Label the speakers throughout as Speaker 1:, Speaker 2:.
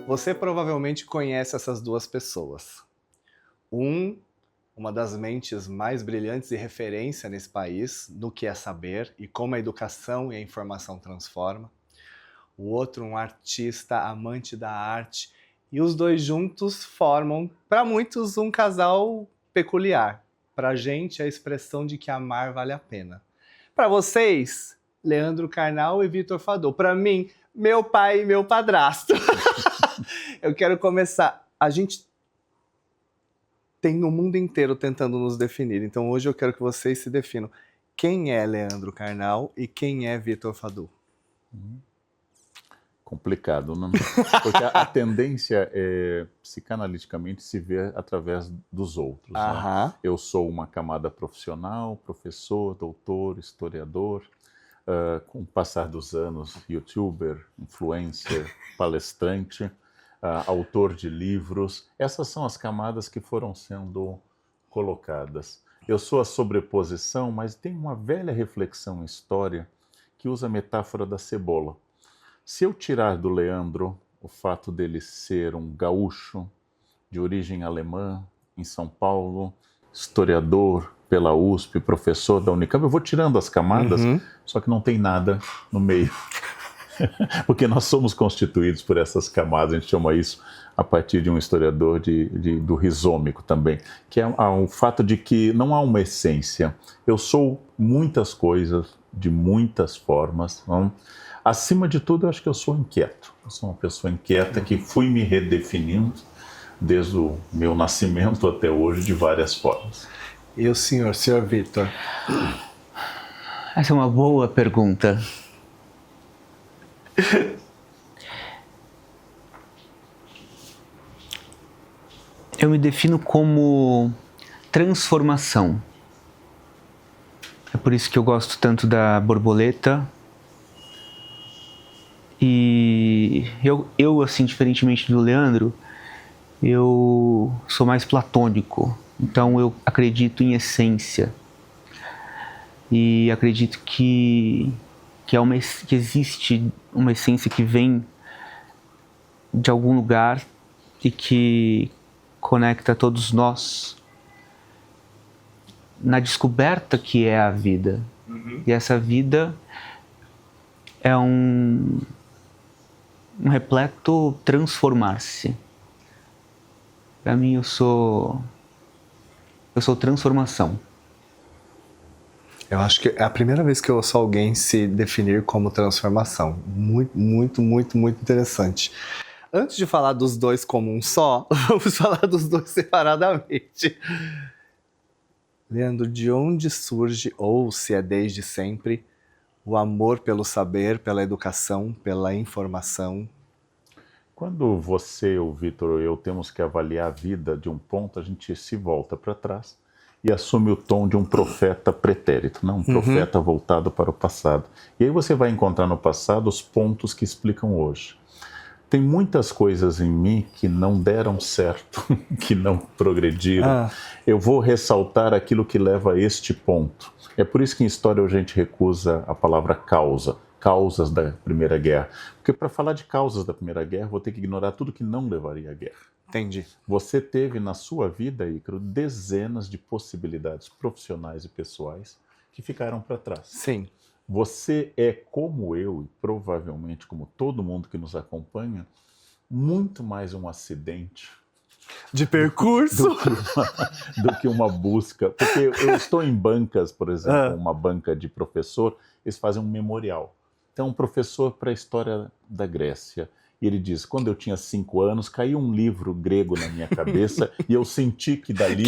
Speaker 1: Você provavelmente conhece essas duas pessoas. Uma das mentes mais brilhantes e referência nesse país no que é saber e como a educação e a informação transforma. O outro, um artista amante da arte. E os dois juntos formam, para muitos, um casal peculiar. Para a gente, a expressão de que amar vale a pena. Para vocês, Leandro Carnal e Vitor Fadot. Para mim, meu pai e meu padrasto. Eu quero começar. A gente tem o mundo inteiro tentando nos definir. Então hoje eu quero que vocês se definam. Quem é Leandro Carnal e quem é Vitor Fadot?
Speaker 2: Complicado, não? Porque a tendência é, psicanaliticamente, se ver através dos outros. Né? Eu sou uma camada profissional, professor, doutor, historiador. Com o passar dos anos, youtuber, influencer, palestrante, autor de livros. Essas são as camadas que foram sendo colocadas. Eu sou a sobreposição, mas tem uma velha reflexão em história que usa a metáfora da cebola. Se eu tirar do Leandro o fato dele ser um gaúcho, de origem alemã, em São Paulo, historiador pela USP, professor da Unicamp, eu vou tirando as camadas, só que não tem nada no meio. Porque nós somos constituídos por essas camadas, a gente chama isso a partir de um historiador do rizômico também, que é o fato de que não há uma essência. Eu sou muitas coisas, de muitas formas. Não? Acima de tudo, eu acho que eu sou inquieto. Eu sou uma pessoa inquieta que fui me redefinindo desde o meu nascimento até hoje de várias formas.
Speaker 1: E o senhor Vitor?
Speaker 3: Essa é uma boa pergunta. Eu me defino como transformação. É por isso que eu gosto tanto da borboleta. E eu assim, diferentemente do Leandro, eu sou mais platônico. Então eu acredito em essência. E acredito que existe uma essência que vem de algum lugar e que conecta todos nós na descoberta que é a vida. E essa vida é um repleto transformar-se. Para mim, eu sou transformação.
Speaker 1: Eu acho que é a primeira vez que eu ouço alguém se definir como transformação. Muito, muito, muito, muito interessante. Antes de falar dos dois como um só, vamos falar dos dois separadamente. Leandro, de onde surge, ou se é desde sempre, o amor pelo saber, pela educação, pela informação?
Speaker 2: Quando você, o Vitor, ou eu temos que avaliar a vida de um ponto, a gente se volta para trás e assume o tom de um profeta pretérito, não? Um profeta voltado para o passado. E aí você vai encontrar no passado os pontos que explicam hoje. Tem muitas coisas em mim que não deram certo, que não progrediram. Eu vou ressaltar aquilo que leva a este ponto. É por isso que em história a gente recusa a palavra causa, causas da Primeira Guerra. Porque para falar de causas da Primeira Guerra, vou ter que ignorar tudo que não levaria à guerra.
Speaker 1: Entendi. Você
Speaker 2: teve na sua vida, Ícaro, dezenas de possibilidades profissionais e pessoais que ficaram para trás.
Speaker 1: Sim.
Speaker 2: Você é, como eu, e provavelmente como todo mundo que nos acompanha, muito mais um acidente
Speaker 1: de percurso
Speaker 2: do que uma busca. Porque eu estou em bancas, por exemplo, uma banca de professor, eles fazem um memorial. Então, um professor para a história da Grécia. E ele diz, quando eu tinha 5 anos, caiu um livro grego na minha cabeça e eu senti que dali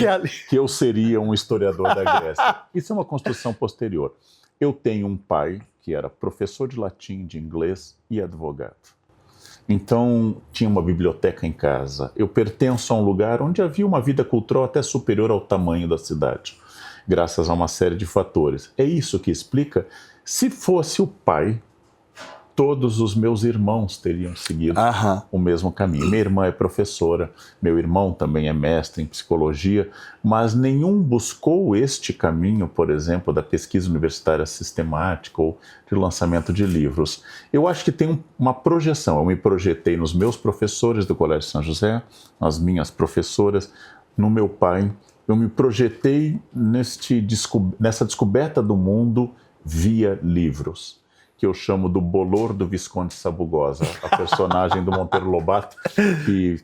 Speaker 2: que eu seria um historiador da Grécia. Isso é uma construção posterior. Eu tenho um pai que era professor de latim, de inglês e advogado. Então, tinha uma biblioteca em casa. Eu pertenço a um lugar onde havia uma vida cultural até superior ao tamanho da cidade, graças a uma série de fatores. É isso que explica. Se fosse o pai todos os meus irmãos teriam seguido o mesmo caminho. Minha irmã é professora, meu irmão também é mestre em psicologia, mas nenhum buscou este caminho, por exemplo, da pesquisa universitária sistemática ou de lançamento de livros. Eu acho que tem uma projeção. Eu me projetei nos meus professores do Colégio São José, nas minhas professoras, no meu pai. Eu me projetei nessa descoberta do mundo via livros, que eu chamo do bolor do Visconde Sabugosa, a personagem do Monteiro Lobato,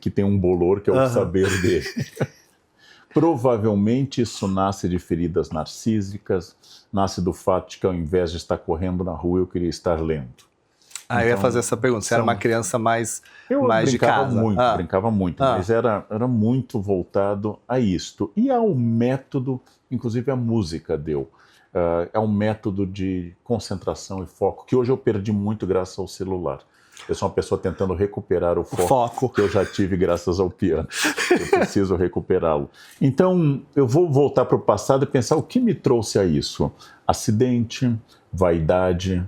Speaker 2: que tem um bolor que é o saber dele. Provavelmente isso nasce de feridas narcísicas, nasce do fato de que ao invés de estar correndo na rua, eu queria estar lendo.
Speaker 1: Então, eu ia fazer essa pergunta, você era uma criança mais de casa?
Speaker 2: Brincava muito, mas era muito voltado a isto. E ao método, inclusive a música deu. É um método de concentração e foco, que hoje eu perdi muito graças ao celular. Eu sou uma pessoa tentando recuperar o foco que eu já tive graças ao piano. Eu preciso recuperá-lo. Então, eu vou voltar para o passado e pensar o que me trouxe a isso. Acidente, vaidade,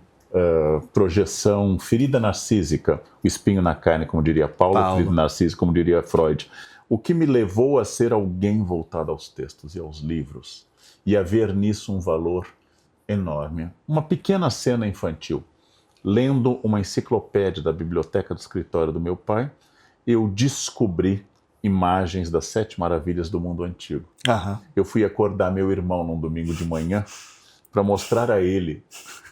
Speaker 2: projeção, ferida narcísica, o espinho na carne, como diria Paulo. Ferida narcísica, como diria Freud. O que me levou a ser alguém voltado aos textos e aos livros. E a ver nisso um valor enorme. Uma pequena cena infantil. Lendo uma enciclopédia da biblioteca do escritório do meu pai, eu descobri imagens das 7 maravilhas do mundo antigo. Eu fui acordar meu irmão num domingo de manhã para mostrar a ele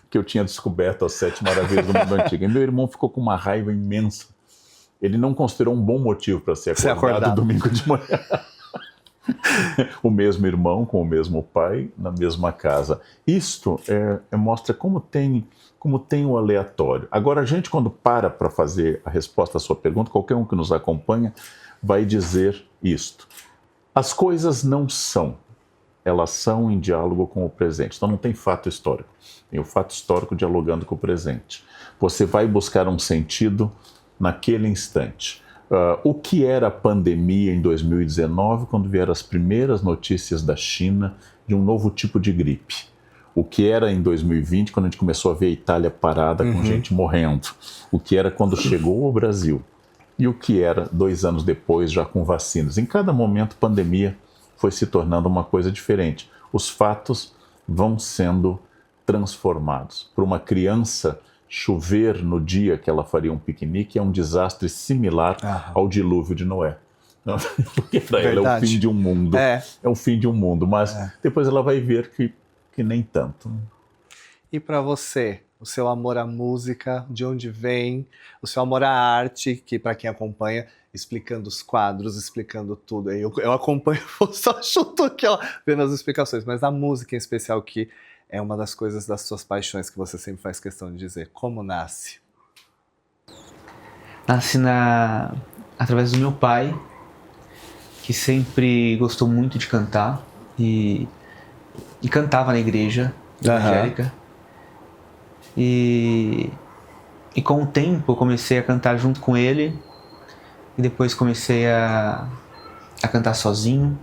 Speaker 2: que eu tinha descoberto as 7 maravilhas do mundo antigo. E meu irmão ficou com uma raiva imensa. Ele não considerou um bom motivo para ser acordado domingo de manhã. O mesmo irmão com o mesmo pai na mesma casa. Isto mostra como tem o aleatório. Agora, a gente, quando para fazer a resposta à sua pergunta, qualquer um que nos acompanha vai dizer isto. As coisas não são, elas são em diálogo com o presente. Então não tem fato histórico. Tem o fato histórico dialogando com o presente. Você vai buscar um sentido naquele instante. O que era a pandemia em 2019, quando vieram as primeiras notícias da China de um novo tipo de gripe? O que era em 2020, quando a gente começou a ver a Itália parada com gente morrendo? O que era quando chegou ao Brasil? E o que era 2 anos depois, já com vacinas? Em cada momento, a pandemia foi se tornando uma coisa diferente. Os fatos vão sendo transformados. Para uma criança, chover no dia que ela faria um piquenique é um desastre similar ao dilúvio de Noé. Porque para ela é o fim de um mundo. É o fim de um mundo, mas depois ela vai ver que nem tanto.
Speaker 1: E para você, o seu amor à música, de onde vem? O seu amor à arte, que para quem acompanha, explicando os quadros, explicando tudo. Eu acompanho, só chuto aqui, vendo as explicações, mas a música em especial, que é uma das coisas das suas paixões que você sempre faz questão de dizer. Como nasce?
Speaker 3: Nasce através do meu pai, que sempre gostou muito de cantar e cantava na igreja evangélica. E com o tempo eu comecei a cantar junto com ele e depois comecei a cantar sozinho.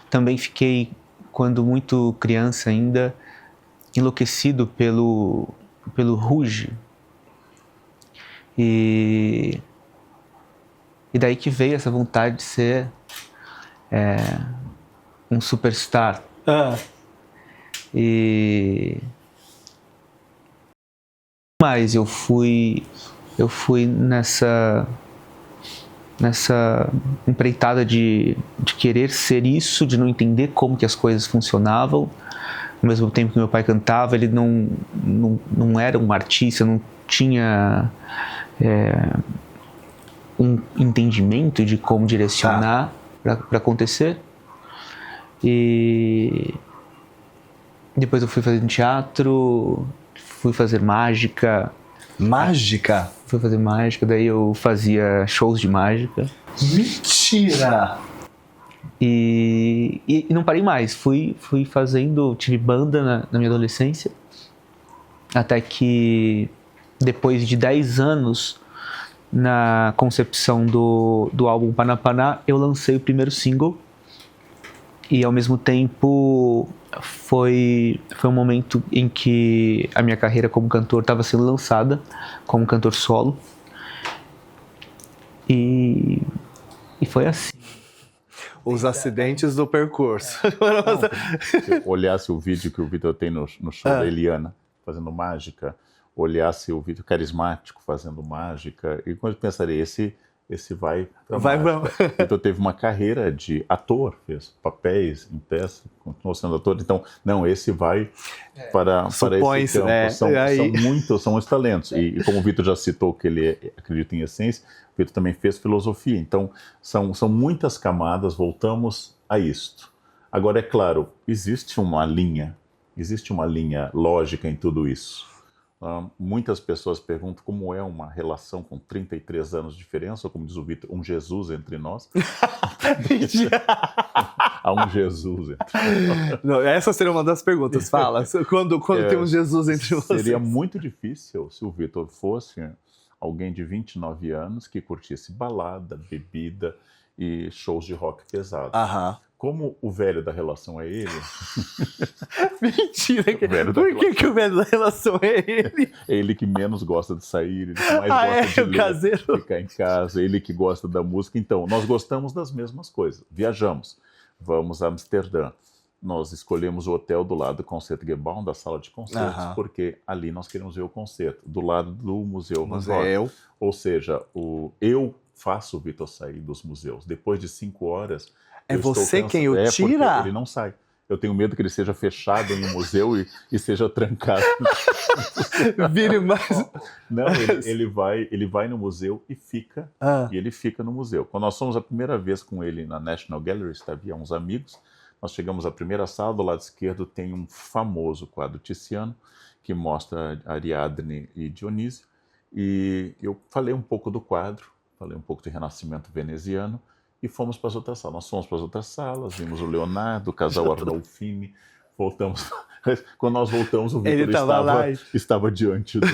Speaker 3: Também fiquei, quando muito criança ainda, enlouquecido pelo Ruge. E daí que veio essa vontade de ser um superstar. Mas eu fui nessa empreitada de querer ser isso, de não entender como que as coisas funcionavam. Ao mesmo tempo que meu pai cantava, ele não era um artista, não tinha um entendimento de como direcionar para acontecer. E depois eu fui fazer teatro, fui fazer mágica.
Speaker 1: Mágica?
Speaker 3: Fui fazer mágica, daí eu fazia shows de mágica.
Speaker 1: Mentira!
Speaker 3: E não parei mais, fui fazendo, tive banda na minha adolescência, até que depois de 10 anos na concepção do álbum Panapaná, eu lancei o primeiro single, E ao mesmo tempo foi um momento em que a minha carreira como cantor estava sendo lançada como cantor solo. E foi assim.
Speaker 1: Os acidentes do percurso.
Speaker 2: Se olhasse o vídeo que o Vitor tem no show da Eliana, fazendo mágica, olhasse o Vitor carismático fazendo mágica, e quando eu pensaria, esse vai pra mágica. Vitor teve uma carreira de ator, fez papéis em peça, continuou sendo ator, então, não, esse vai para esse campo. São muitos talentos. E como o Vitor já citou que ele acredita em essência, o Vitor também fez filosofia. Então, são muitas camadas, voltamos a isto. Agora, é claro, existe uma linha lógica em tudo isso. Muitas pessoas perguntam como é uma relação com 33 anos de diferença, ou como diz o Vitor, um Jesus entre nós. Há um Jesus entre nós.
Speaker 1: Não, essa seria uma das perguntas. Fala, quando tem um Jesus entre vocês?
Speaker 2: Seria muito difícil se o Vitor fosse alguém de 29 anos que curtisse balada, bebida e shows de rock pesado. Como o velho da relação é ele...
Speaker 1: Mentira! Por que o velho da relação é ele?
Speaker 2: É ele que menos gosta de sair, ele que mais gosta de ler,
Speaker 1: caseiro.
Speaker 2: Ficar em casa, ele que gosta da música. Então, nós gostamos das mesmas coisas. Viajamos, vamos a Amsterdã. Nós escolhemos o hotel do lado do Concertgebouw, da sala de concertos, porque ali nós queremos ver o concerto, do lado do Museu Van Gogh. Ou seja, eu faço o Vitor sair dos museus. Depois de 5 horas...
Speaker 1: É você quem o tira?
Speaker 2: Ele não sai. Eu tenho medo que ele seja fechado em um museu e seja trancado.
Speaker 1: Vire mais...
Speaker 2: Não, ele vai no museu e fica. E ele fica no museu. Quando nós fomos a primeira vez com ele na National Gallery, havia uns amigos, nós chegamos à primeira sala, do lado esquerdo tem um famoso quadro Tiziano, que mostra Ariadne e Dionísio. E eu falei um pouco do quadro, falei um pouco do Renascimento veneziano, e fomos para as outras salas. Nós fomos para as outras salas, vimos o Leonardo, o casal Arnolfini, voltamos. Quando nós voltamos, o Vitor estava diante do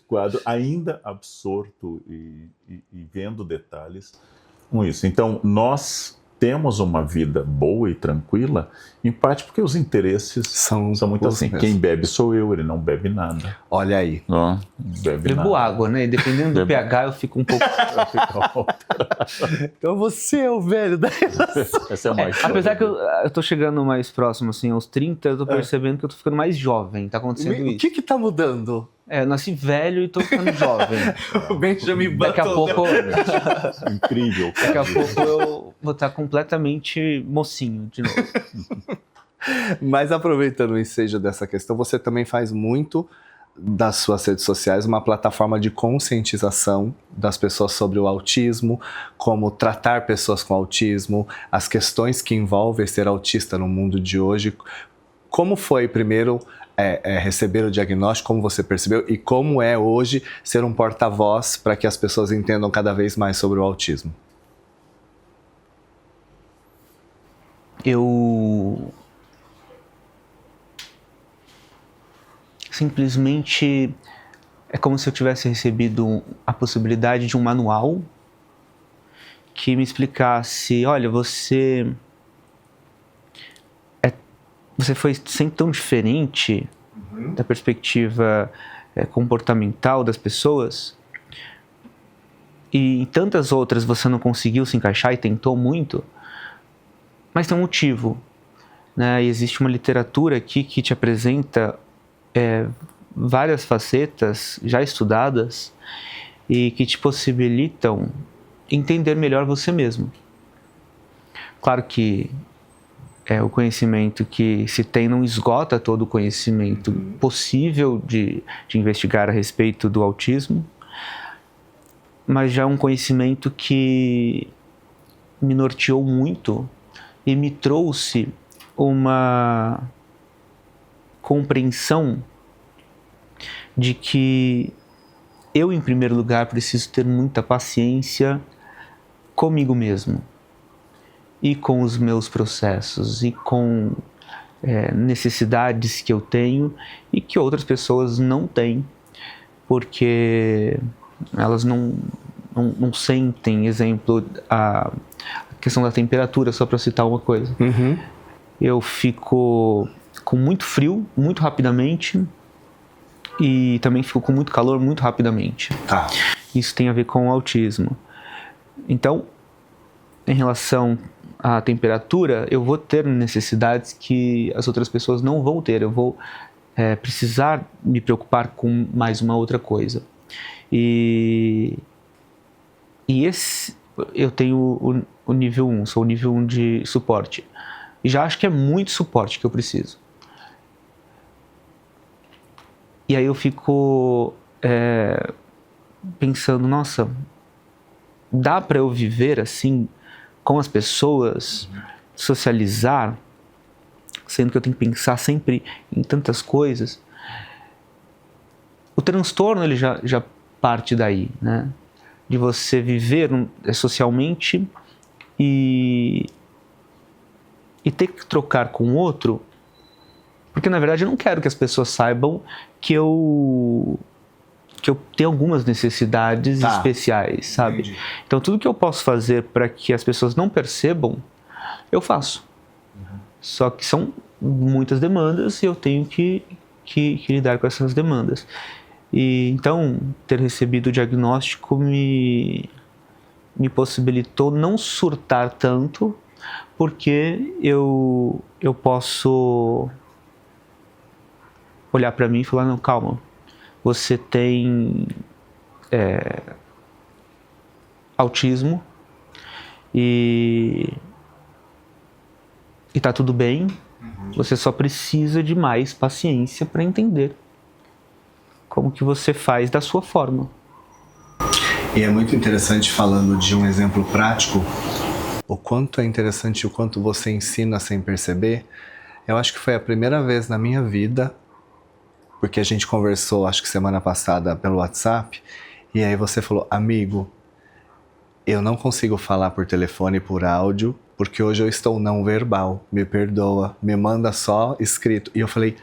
Speaker 2: quadro, ainda absorto e vendo detalhes com isso. Então, nós temos uma vida boa e tranquila, em parte porque os interesses são muito assim. Mesmo. Quem bebe sou eu, ele não bebe nada.
Speaker 1: Olha aí.
Speaker 2: Não bebe nada.
Speaker 3: Bebo água, né? Dependendo do pH, eu fico um pouco...
Speaker 1: Então você é o velho da relação.
Speaker 2: Essa é mais
Speaker 3: apesar que eu tô chegando mais próximo, assim, aos 30, eu tô percebendo que eu tô ficando mais jovem. Tá acontecendo isso.
Speaker 1: O que tá mudando?
Speaker 3: Eu nasci velho e tô ficando jovem.
Speaker 1: O Benjamin Button.
Speaker 3: Daqui a pouco...
Speaker 2: Incrível.
Speaker 3: Daqui a pouco eu vou estar completamente mocinho de novo.
Speaker 1: Mas aproveitando o ensejo dessa questão, você também faz muito das suas redes sociais uma plataforma de conscientização das pessoas sobre o autismo, como tratar pessoas com autismo, as questões que envolvem ser autista no mundo de hoje. Como foi, primeiro, receber o diagnóstico, como você percebeu, e como é hoje ser um porta-voz para que as pessoas entendam cada vez mais sobre o autismo?
Speaker 3: Eu simplesmente é como se eu tivesse recebido a possibilidade de um manual que me explicasse, olha, você foi sempre tão diferente da perspectiva comportamental das pessoas, e em tantas outras você não conseguiu se encaixar e tentou muito, mas tem um motivo, né? E existe uma literatura aqui que te apresenta várias facetas já estudadas e que te possibilitam entender melhor você mesmo. Claro que o conhecimento que se tem não esgota todo o conhecimento possível de investigar a respeito do autismo, mas já é um conhecimento que me norteou muito e me trouxe uma compreensão de que eu, em primeiro lugar, preciso ter muita paciência comigo mesmo e com os meus processos e com necessidades que eu tenho e que outras pessoas não têm, porque elas não sentem, exemplo, a questão da temperatura, só para citar uma coisa. eu fico com muito frio, muito rapidamente, e também fico com muito calor, muito rapidamente.
Speaker 1: Tá.
Speaker 3: Isso tem a ver com o autismo. Então, em relação à temperatura, eu vou ter necessidades que as outras pessoas não vão ter. Eu vou precisar me preocupar com mais uma outra coisa. E esse, eu tenho o nível 1, sou o nível 1 de suporte. E já acho que é muito suporte que eu preciso. E aí eu fico pensando, nossa, dá para eu viver assim com as pessoas, socializar, sendo que eu tenho que pensar sempre em tantas coisas? O transtorno ele já parte daí, né? De você viver socialmente e ter que trocar com o outro, porque na verdade eu não quero que as pessoas saibam que eu tenho algumas necessidades especiais, sabe?
Speaker 1: Entendi.
Speaker 3: Então tudo que eu posso fazer para que as pessoas não percebam, eu faço. Só que são muitas demandas e eu tenho que lidar com essas demandas. E então ter recebido o diagnóstico me possibilitou não surtar tanto, porque eu posso olhar para mim e falar, não, calma, você tem autismo e tá tudo bem, você só precisa de mais paciência para entender como que você faz da sua forma.
Speaker 1: E é muito interessante, falando de um exemplo prático, o quanto é interessante, o quanto você ensina sem perceber. Eu acho que foi a primeira vez na minha vida, porque a gente conversou, acho que semana passada, pelo WhatsApp, e aí você falou, amigo, eu não consigo falar por telefone, por áudio, porque hoje eu estou não verbal, me perdoa, me manda só escrito. E eu falei,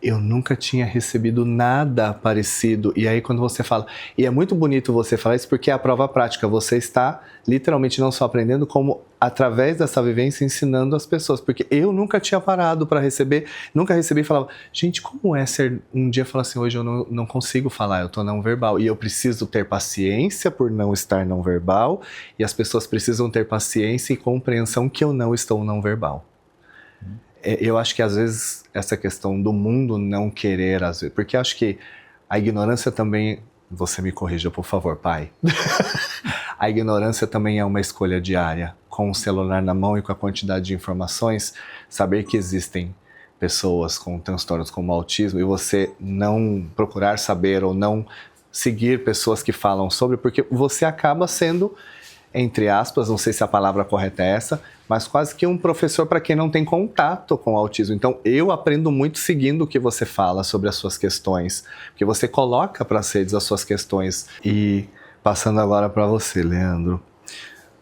Speaker 1: eu nunca tinha recebido nada parecido. E aí quando você fala, e é muito bonito você falar isso, porque é a prova prática, você está literalmente não só aprendendo, como através dessa vivência ensinando as pessoas, porque eu nunca tinha parado para receber, nunca recebi e falava, gente, como é ser um dia falar assim, hoje eu não consigo falar, eu tô não verbal, e eu preciso ter paciência por não estar não verbal, e as pessoas precisam ter paciência e compreensão que eu não estou não verbal. Eu acho que às vezes essa questão do mundo não querer, às vezes, porque acho que a ignorância também, você me corrija por favor, pai, a ignorância também é uma escolha diária, com o celular na mão e com a quantidade de informações, saber que existem pessoas com transtornos como autismo e você não procurar saber ou não seguir pessoas que falam sobre, porque você acaba sendo, entre aspas, não sei se a palavra correta é essa, mas quase que um professor para quem não tem contato com o autismo. Então eu aprendo muito seguindo o que você fala sobre as suas questões, porque você coloca para as redes as suas questões. E passando agora para você, Leandro,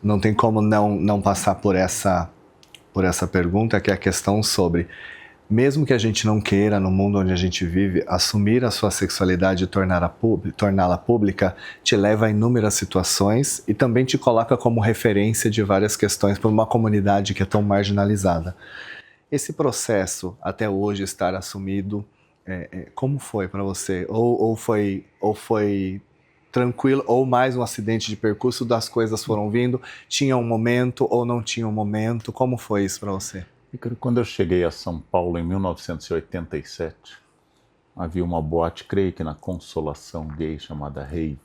Speaker 1: não tem como não passar por essa pergunta, que é a questão sobre, mesmo que a gente não queira, no mundo onde a gente vive, assumir a sua sexualidade e torná-la pública, te leva a inúmeras situações e também te coloca como referência de várias questões para uma comunidade que é tão marginalizada. Esse processo, até hoje, estar assumido, como foi para você? Ou foi tranquilo, ou mais um acidente de percurso, das coisas foram vindo, tinha um momento ou não tinha um momento? Como foi isso para você?
Speaker 2: Quando eu cheguei a São Paulo em 1987, havia uma boate, creio que na Consolação gay, chamada Rave.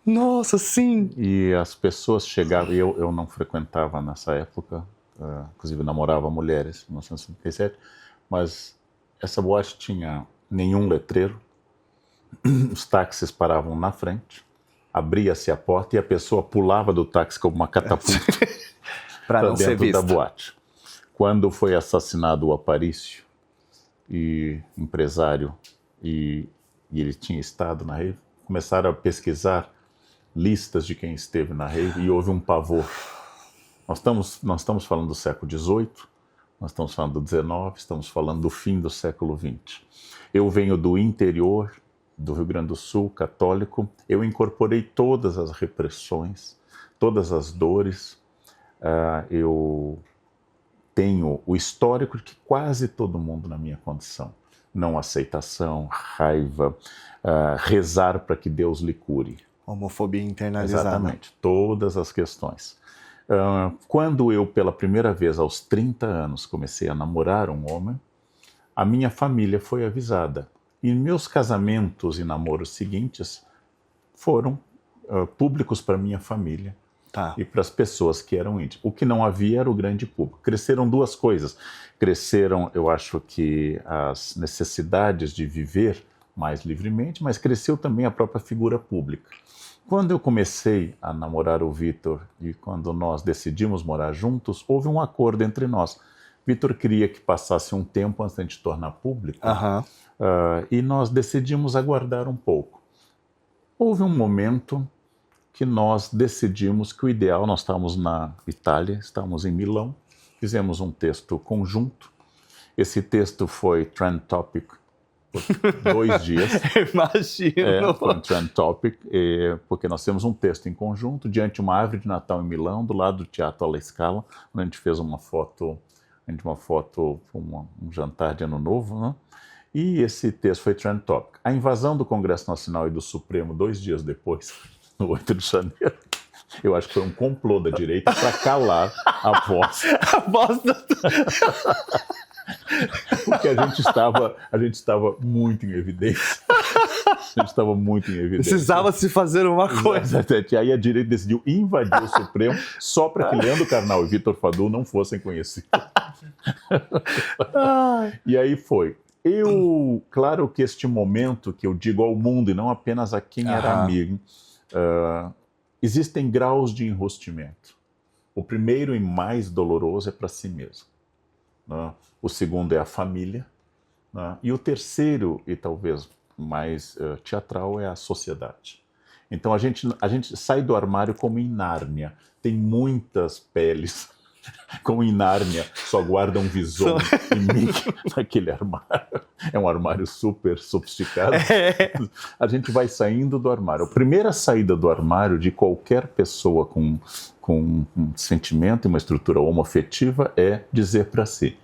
Speaker 1: Nossa, sim!
Speaker 2: E as pessoas chegavam, e eu não frequentava nessa época, inclusive namorava mulheres em 1987, mas essa boate tinha nenhum letreiro, os táxis paravam na frente, abria-se a porta e a pessoa pulava do táxi como uma catapulta
Speaker 1: para não ser
Speaker 2: dentro
Speaker 1: vista.
Speaker 2: da boate. Quando foi assassinado o Aparício, e empresário, e ele tinha estado na rave, começaram a pesquisar listas de quem esteve na rave e houve um pavor. Nós estamos falando do século XVIII, nós estamos falando do XIX, estamos falando do fim do século XX. Eu venho do interior do Rio Grande do Sul, católico, eu incorporei todas as repressões, todas as dores, eu tenho o histórico de que quase todo mundo na minha condição. Não aceitação, raiva, rezar para que Deus lhe cure.
Speaker 1: Homofobia internalizada.
Speaker 2: Exatamente, todas as questões. Quando eu, pela primeira vez, aos 30 anos, comecei a namorar um homem, a minha família foi avisada. E meus casamentos e namoros seguintes foram públicos para minha família.
Speaker 1: Tá.
Speaker 2: E para as pessoas que eram íntimas. O que não havia era o grande público. Cresceram duas coisas. Cresceram, eu acho que as necessidades de viver mais livremente, mas cresceu também a própria figura pública. Quando eu comecei a namorar o Vitor e quando nós decidimos morar juntos, houve um acordo entre nós. Vitor queria que passasse um tempo antes de a gente tornar público, e nós decidimos aguardar um pouco. Houve um momento que nós decidimos que o ideal, nós estávamos na Itália, estávamos em Milão, fizemos um texto conjunto. Esse texto foi trend topic por 2 dias.
Speaker 1: Imagino.
Speaker 2: Foi um trend topic, porque nós temos um texto em conjunto, diante de uma árvore de Natal em Milão, do lado do Teatro alla Scala, onde a gente fez um jantar de Ano Novo, né? E esse texto foi trend topic. A invasão do Congresso Nacional e do Supremo 2 dias depois, no 8 de janeiro, eu acho que foi um complô da direita para calar a voz.
Speaker 1: A voz do...
Speaker 2: Porque a gente estava muito em evidência. A gente estava muito em evidência.
Speaker 1: Precisava se fazer uma coisa.
Speaker 2: Exatamente. Aí a direita decidiu invadir o Supremo só para que Leandro Carnal e Vitor Fadul não fossem conhecidos. E aí foi. Claro que este momento que eu digo ao mundo e não apenas a quem era amigo, existem graus de enrostimento. O primeiro e mais doloroso é para si mesmo. Né? O segundo é a família. Né? E o terceiro, e talvez mais teatral, é a sociedade. Então a gente sai do armário como em Nárnia. Tem muitas peles. Como em Nárnia, só guarda um visor e Mickey naquele armário. É um armário super sofisticado. A gente vai saindo do armário. A primeira saída do armário de qualquer pessoa com um sentimento e uma estrutura homoafetiva é dizer para si,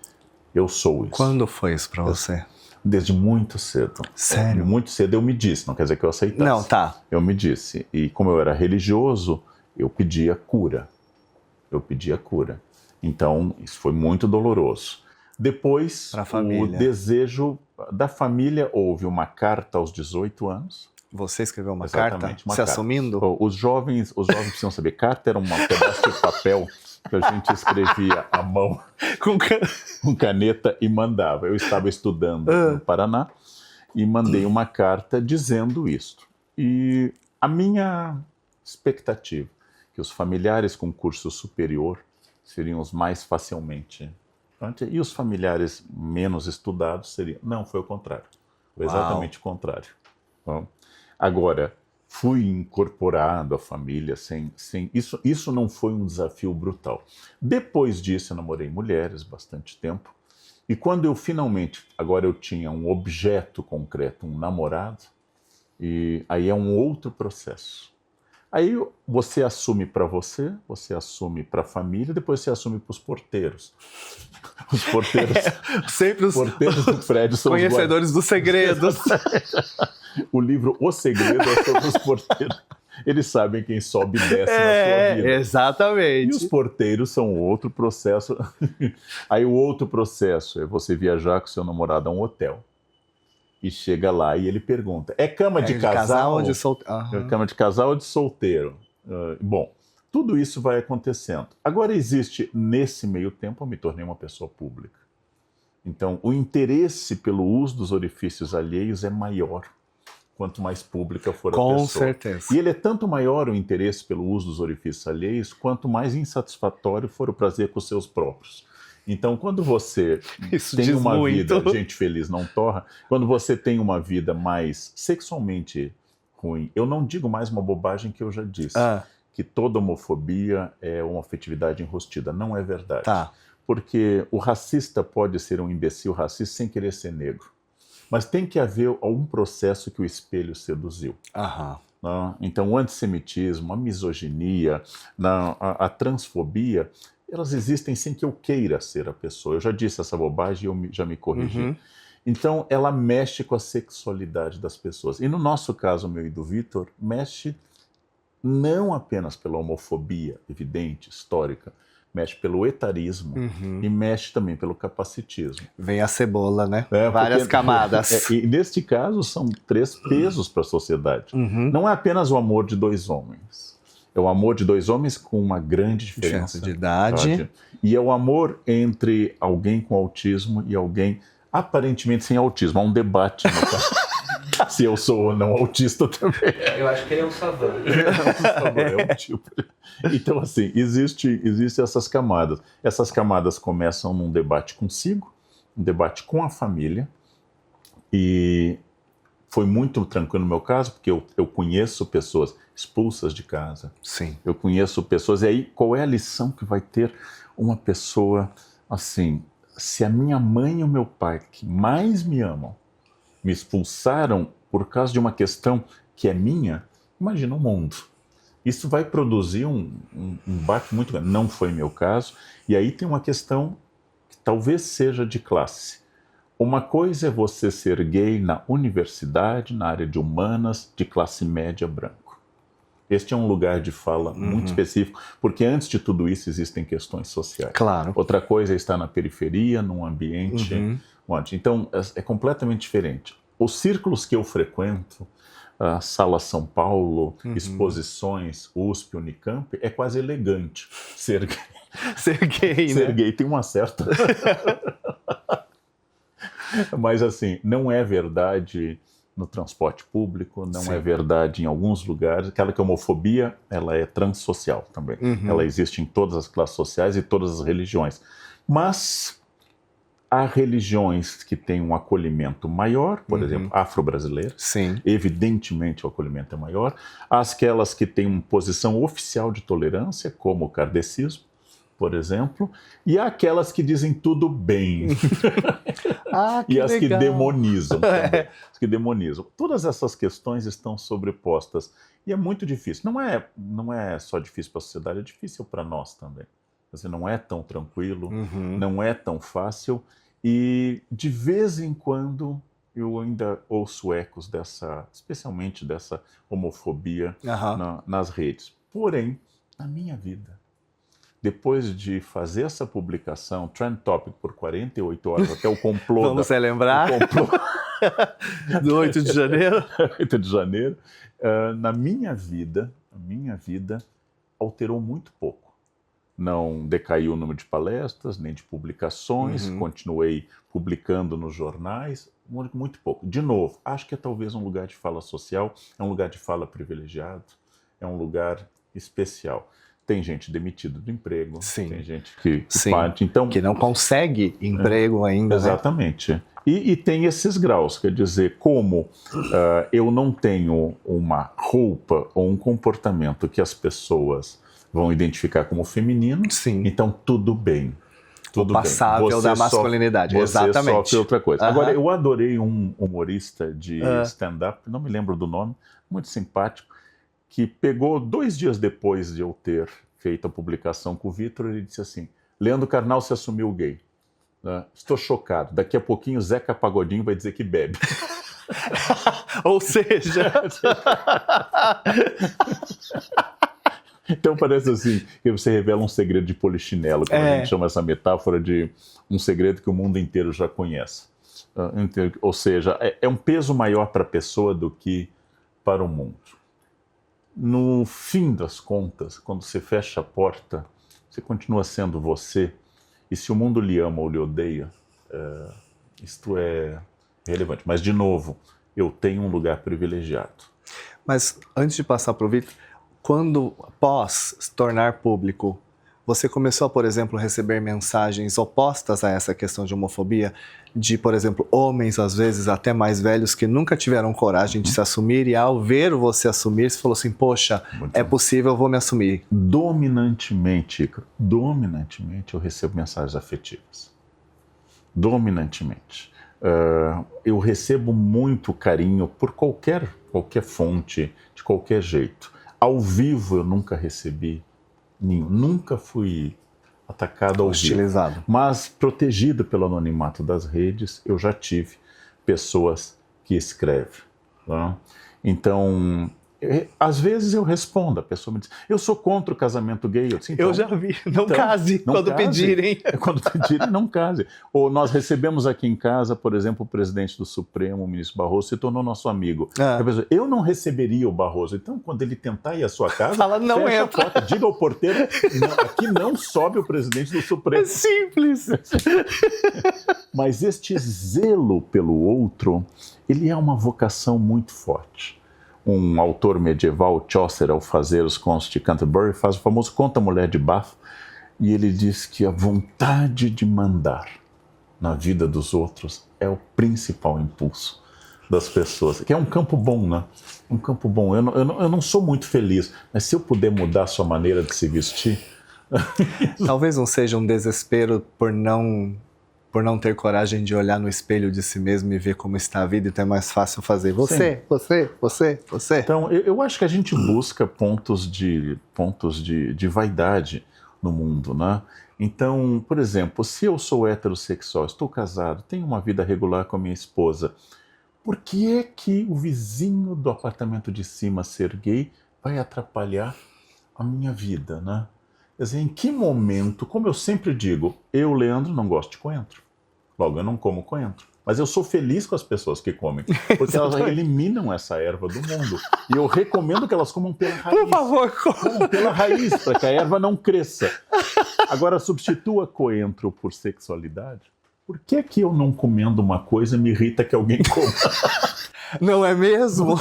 Speaker 2: eu sou isso.
Speaker 1: Quando foi isso para você?
Speaker 2: Desde muito cedo.
Speaker 1: Sério?
Speaker 2: Muito cedo eu me disse, não quer dizer que eu aceitasse.
Speaker 1: Não, tá.
Speaker 2: Eu me disse. E como eu era religioso, eu pedia cura. Então, isso foi muito doloroso. Depois, o desejo da família, houve uma carta aos 18 anos.
Speaker 1: Você escreveu uma
Speaker 2: Exatamente,
Speaker 1: carta?
Speaker 2: uma
Speaker 1: se
Speaker 2: carta.
Speaker 1: Assumindo?
Speaker 2: Os jovens precisam saber, carta era um pedaço de papel que a gente escrevia à mão, com caneta e mandava. Eu estava estudando no Paraná e mandei uma carta dizendo isto. E a minha expectativa, que os familiares com curso superior seriam os mais facilmente. E os familiares menos estudados seriam... Não, foi o contrário. Foi exatamente o contrário. Bom, agora, fui incorporado à família sem isso não foi um desafio brutal. Depois disso, eu namorei mulheres bastante tempo. E quando eu finalmente... Agora eu tinha um objeto concreto, um namorado, e aí é um outro processo. Aí você assume para você assume para a família, depois você assume para os porteiros. Os porteiros,
Speaker 1: sempre os
Speaker 2: porteiros do prédio são
Speaker 1: conhecedores dos segredos.
Speaker 2: O livro O Segredo é sobre os porteiros. Eles sabem quem sobe e desce na sua vida.
Speaker 1: Exatamente.
Speaker 2: E os porteiros são outro processo. Aí o outro processo é você viajar com seu namorado a um hotel. E chega lá e ele pergunta, é cama de casal
Speaker 1: ou de solteiro?
Speaker 2: É cama de casal ou de solteiro? Bom, tudo isso vai acontecendo. Agora existe, nesse meio tempo, eu me tornei uma pessoa pública. Então, o interesse pelo uso dos orifícios alheios é maior, quanto mais pública for a pessoa.
Speaker 1: Com certeza.
Speaker 2: E ele é tanto maior o interesse pelo uso dos orifícios alheios, quanto mais insatisfatório for o prazer com os seus próprios. Então, quando você tem uma vida, gente feliz não torra, quando você tem uma vida mais sexualmente ruim, eu não digo mais uma bobagem que eu já disse, que toda homofobia é uma afetividade enrostida. Não é verdade.
Speaker 1: Tá.
Speaker 2: Porque o racista pode ser um imbecil racista sem querer ser negro. Mas tem que haver algum processo que o espelho seduziu. Então, o antissemitismo, a misoginia, a transfobia, elas existem sem que eu queira ser a pessoa. Eu já disse essa bobagem e eu já me corrigi. Então, ela mexe com a sexualidade das pessoas. E no nosso caso, meu e do Vitor, mexe não apenas pela homofobia evidente, histórica, mexe pelo etarismo e mexe também pelo capacitismo.
Speaker 1: Vem a cebola, né? Várias camadas.
Speaker 2: E neste caso, são 3 pesos para a sociedade. Não é apenas o amor de 2 homens. É o amor de 2 homens com uma grande diferença
Speaker 1: de idade.
Speaker 2: E é o amor entre alguém com autismo e alguém aparentemente sem autismo. Há um debate no caso. Se eu sou ou não autista também.
Speaker 3: Eu acho que ele é um savant.
Speaker 2: É um tipo. Então, assim, existem essas camadas. Essas camadas começam num debate consigo, um debate com a família, e foi muito tranquilo no meu caso, porque eu conheço pessoas expulsas de casa.
Speaker 1: Sim.
Speaker 2: Eu conheço pessoas, e aí qual é a lição que vai ter uma pessoa assim? Se a minha mãe e o meu pai, que mais me amam, me expulsaram por causa de uma questão que é minha, imagina o mundo. Isso vai produzir um embate muito grande. Não foi meu caso. E aí tem uma questão que talvez seja de classe. Uma coisa é você ser gay na universidade, na área de humanas, de classe média branco. Este é um lugar de fala muito específico, porque antes de tudo isso existem questões sociais.
Speaker 1: Claro.
Speaker 2: Outra coisa é estar na periferia, num ambiente onde... Então, é completamente diferente. Os círculos que eu frequento, Sala São Paulo, exposições, USP, Unicamp, é quase elegante ser gay.
Speaker 1: Ser gay, né?
Speaker 2: Ser gay tem uma certa... Mas, assim, não é verdade no transporte público, não é verdade em alguns lugares. Aquela que a homofobia, ela é transsocial também. Ela existe em todas as classes sociais e todas as religiões. Mas há religiões que têm um acolhimento maior, por exemplo, afro-brasileira.
Speaker 1: Sim.
Speaker 2: Evidentemente o acolhimento é maior. Há aquelas que têm uma posição oficial de tolerância, como o kardecismo, por exemplo, e há aquelas que dizem tudo bem. E as
Speaker 1: legal.
Speaker 2: que demonizam também. As que demonizam. Todas essas questões estão sobrepostas. E é muito difícil. Não é só difícil para a sociedade, é difícil para nós também. Você não é tão tranquilo, não é tão fácil. E de vez em quando eu ainda ouço ecos especialmente dessa homofobia nas redes. Porém, na minha vida, depois de fazer essa publicação, Trend Topic por 48 horas, até o complô...
Speaker 1: Vamos relembrar? Do 8 de janeiro?
Speaker 2: 8 de janeiro. Na minha vida, alterou muito pouco. Não decaiu o número de palestras, nem de publicações, continuei publicando nos jornais, muito pouco. De novo, acho que é talvez um lugar de fala social, é um lugar de fala privilegiado, é um lugar especial. Tem gente demitida do emprego, tem gente que parte, então,
Speaker 1: que não consegue emprego ainda.
Speaker 2: Exatamente. Né? E tem esses graus, quer dizer, como eu não tenho uma roupa ou um comportamento que as pessoas vão identificar como feminino, então tudo bem. Tudo
Speaker 1: passável
Speaker 2: bem.
Speaker 1: da masculinidade,
Speaker 2: você sofre outra coisa. Agora, eu adorei um humorista de stand-up, não me lembro do nome, muito simpático, que pegou 2 dias depois de eu ter feito a publicação com o Vitor, ele disse assim: Leandro Carnal se assumiu gay. Estou chocado. Daqui a pouquinho Zeca Pagodinho vai dizer que bebe.
Speaker 1: Ou seja...
Speaker 2: Então parece assim, que você revela um segredo de polichinelo, como a gente chama essa metáfora de um segredo que o mundo inteiro já conhece. Ou seja, é um peso maior para a pessoa do que para o mundo. No fim das contas, quando você fecha a porta, você continua sendo você, e se o mundo lhe ama ou lhe odeia, isto é relevante. Mas, de novo, eu tenho um lugar privilegiado.
Speaker 1: Mas, antes de passar para o Vitor, quando, após se tornar público, você começou a, por exemplo, receber mensagens opostas a essa questão de homofobia, de, por exemplo, homens, às vezes, até mais velhos, que nunca tiveram coragem de se assumir, e ao ver você assumir, você falou assim, poxa, é possível, eu vou me assumir.
Speaker 2: Dominantemente eu recebo mensagens afetivas. Dominantemente. Eu recebo muito carinho por qualquer fonte, de qualquer jeito. Ao vivo eu nunca recebi nenhum, nunca fui atacado ao vivo.
Speaker 1: Hostilizado.
Speaker 2: Mas protegido pelo anonimato das redes, eu já tive pessoas que escrevem. Tá? Então, às vezes eu respondo, a pessoa me diz, eu sou contra o casamento gay. Eu disse, então,
Speaker 1: eu já vi, não case quando pedirem.
Speaker 2: Quando pedirem, não case. Ou nós recebemos aqui em casa, por exemplo, o presidente do Supremo, o ministro Barroso, se tornou nosso amigo. Eu não receberia o Barroso. Então, quando ele tentar ir à sua casa,
Speaker 1: fala, não
Speaker 2: fecha
Speaker 1: entra.
Speaker 2: a porta, diga ao porteiro, aqui não sobe o presidente do Supremo.
Speaker 1: É simples.
Speaker 2: Mas este zelo pelo outro, ele é uma vocação muito forte. Um autor medieval, Chaucer, ao fazer os contos de Canterbury, faz o famoso Conto da Mulher de Bath, e ele diz que a vontade de mandar na vida dos outros é o principal impulso das pessoas, que é um campo bom, né? Um campo bom. Eu não sou muito feliz, mas se eu puder mudar a sua maneira de se vestir...
Speaker 1: Talvez não seja um desespero por não ter coragem de olhar no espelho de si mesmo e ver como está a vida, então é mais fácil fazer você.
Speaker 2: Então, eu acho que a gente busca pontos de vaidade no mundo, né? Então, por exemplo, se eu sou heterossexual, estou casado, tenho uma vida regular com a minha esposa, por que é que o vizinho do apartamento de cima ser gay vai atrapalhar a minha vida, né? Quer dizer, em que momento, como eu sempre digo, eu, Leandro, não gosto de coentro. Logo, eu não como coentro. Mas eu sou feliz com as pessoas que comem, porque elas eliminam essa erva do mundo. E eu recomendo que elas comam pela raiz.
Speaker 1: Por favor,
Speaker 2: comam pela raiz, para que a erva não cresça. Agora, substitua coentro por sexualidade. Por que que eu não comendo uma coisa me irrita que alguém coma?
Speaker 1: Não é mesmo?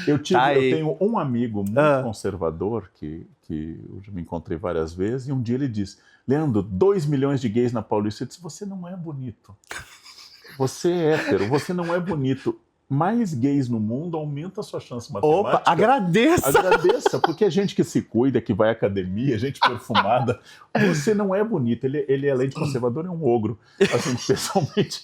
Speaker 2: Eu tenho um amigo muito conservador que eu já me encontrei várias vezes, e um dia ele disse, Leandro, 2 milhões de gays na Paulista. Eu disse, você não é bonito. Você é hétero, você não é bonito. Mais gays no mundo aumenta a sua chance matemática.
Speaker 1: Opa, agradeça!
Speaker 2: Agradeça, porque é gente que se cuida, que vai à academia, gente perfumada. Você não é bonito. Ele além de conservador, é um ogro. Assim, pessoalmente...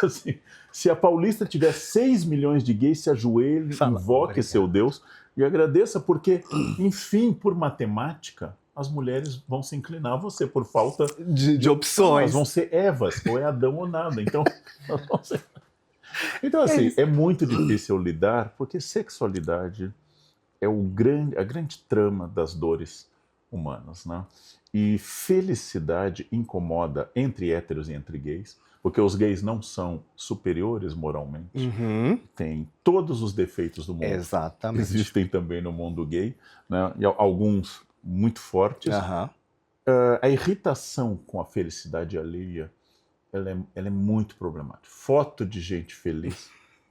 Speaker 2: Assim, se a Paulista tiver 6 milhões de gays, se ajoelhe, invoque seu Deus e agradeça, porque, enfim, por matemática, as mulheres vão se inclinar a você por falta
Speaker 1: de opções.
Speaker 2: Elas vão ser Evas, ou é Adão ou nada. Então, assim, é muito difícil lidar, porque sexualidade é a grande trama das dores humanas, né? E felicidade incomoda entre héteros e entre gays, porque os gays não são superiores moralmente. Tem todos os defeitos do mundo.
Speaker 1: Exatamente.
Speaker 2: Existem também no mundo gay, né? E alguns muito fortes. A irritação com a felicidade alheia, ela é muito problemática. Foto de gente feliz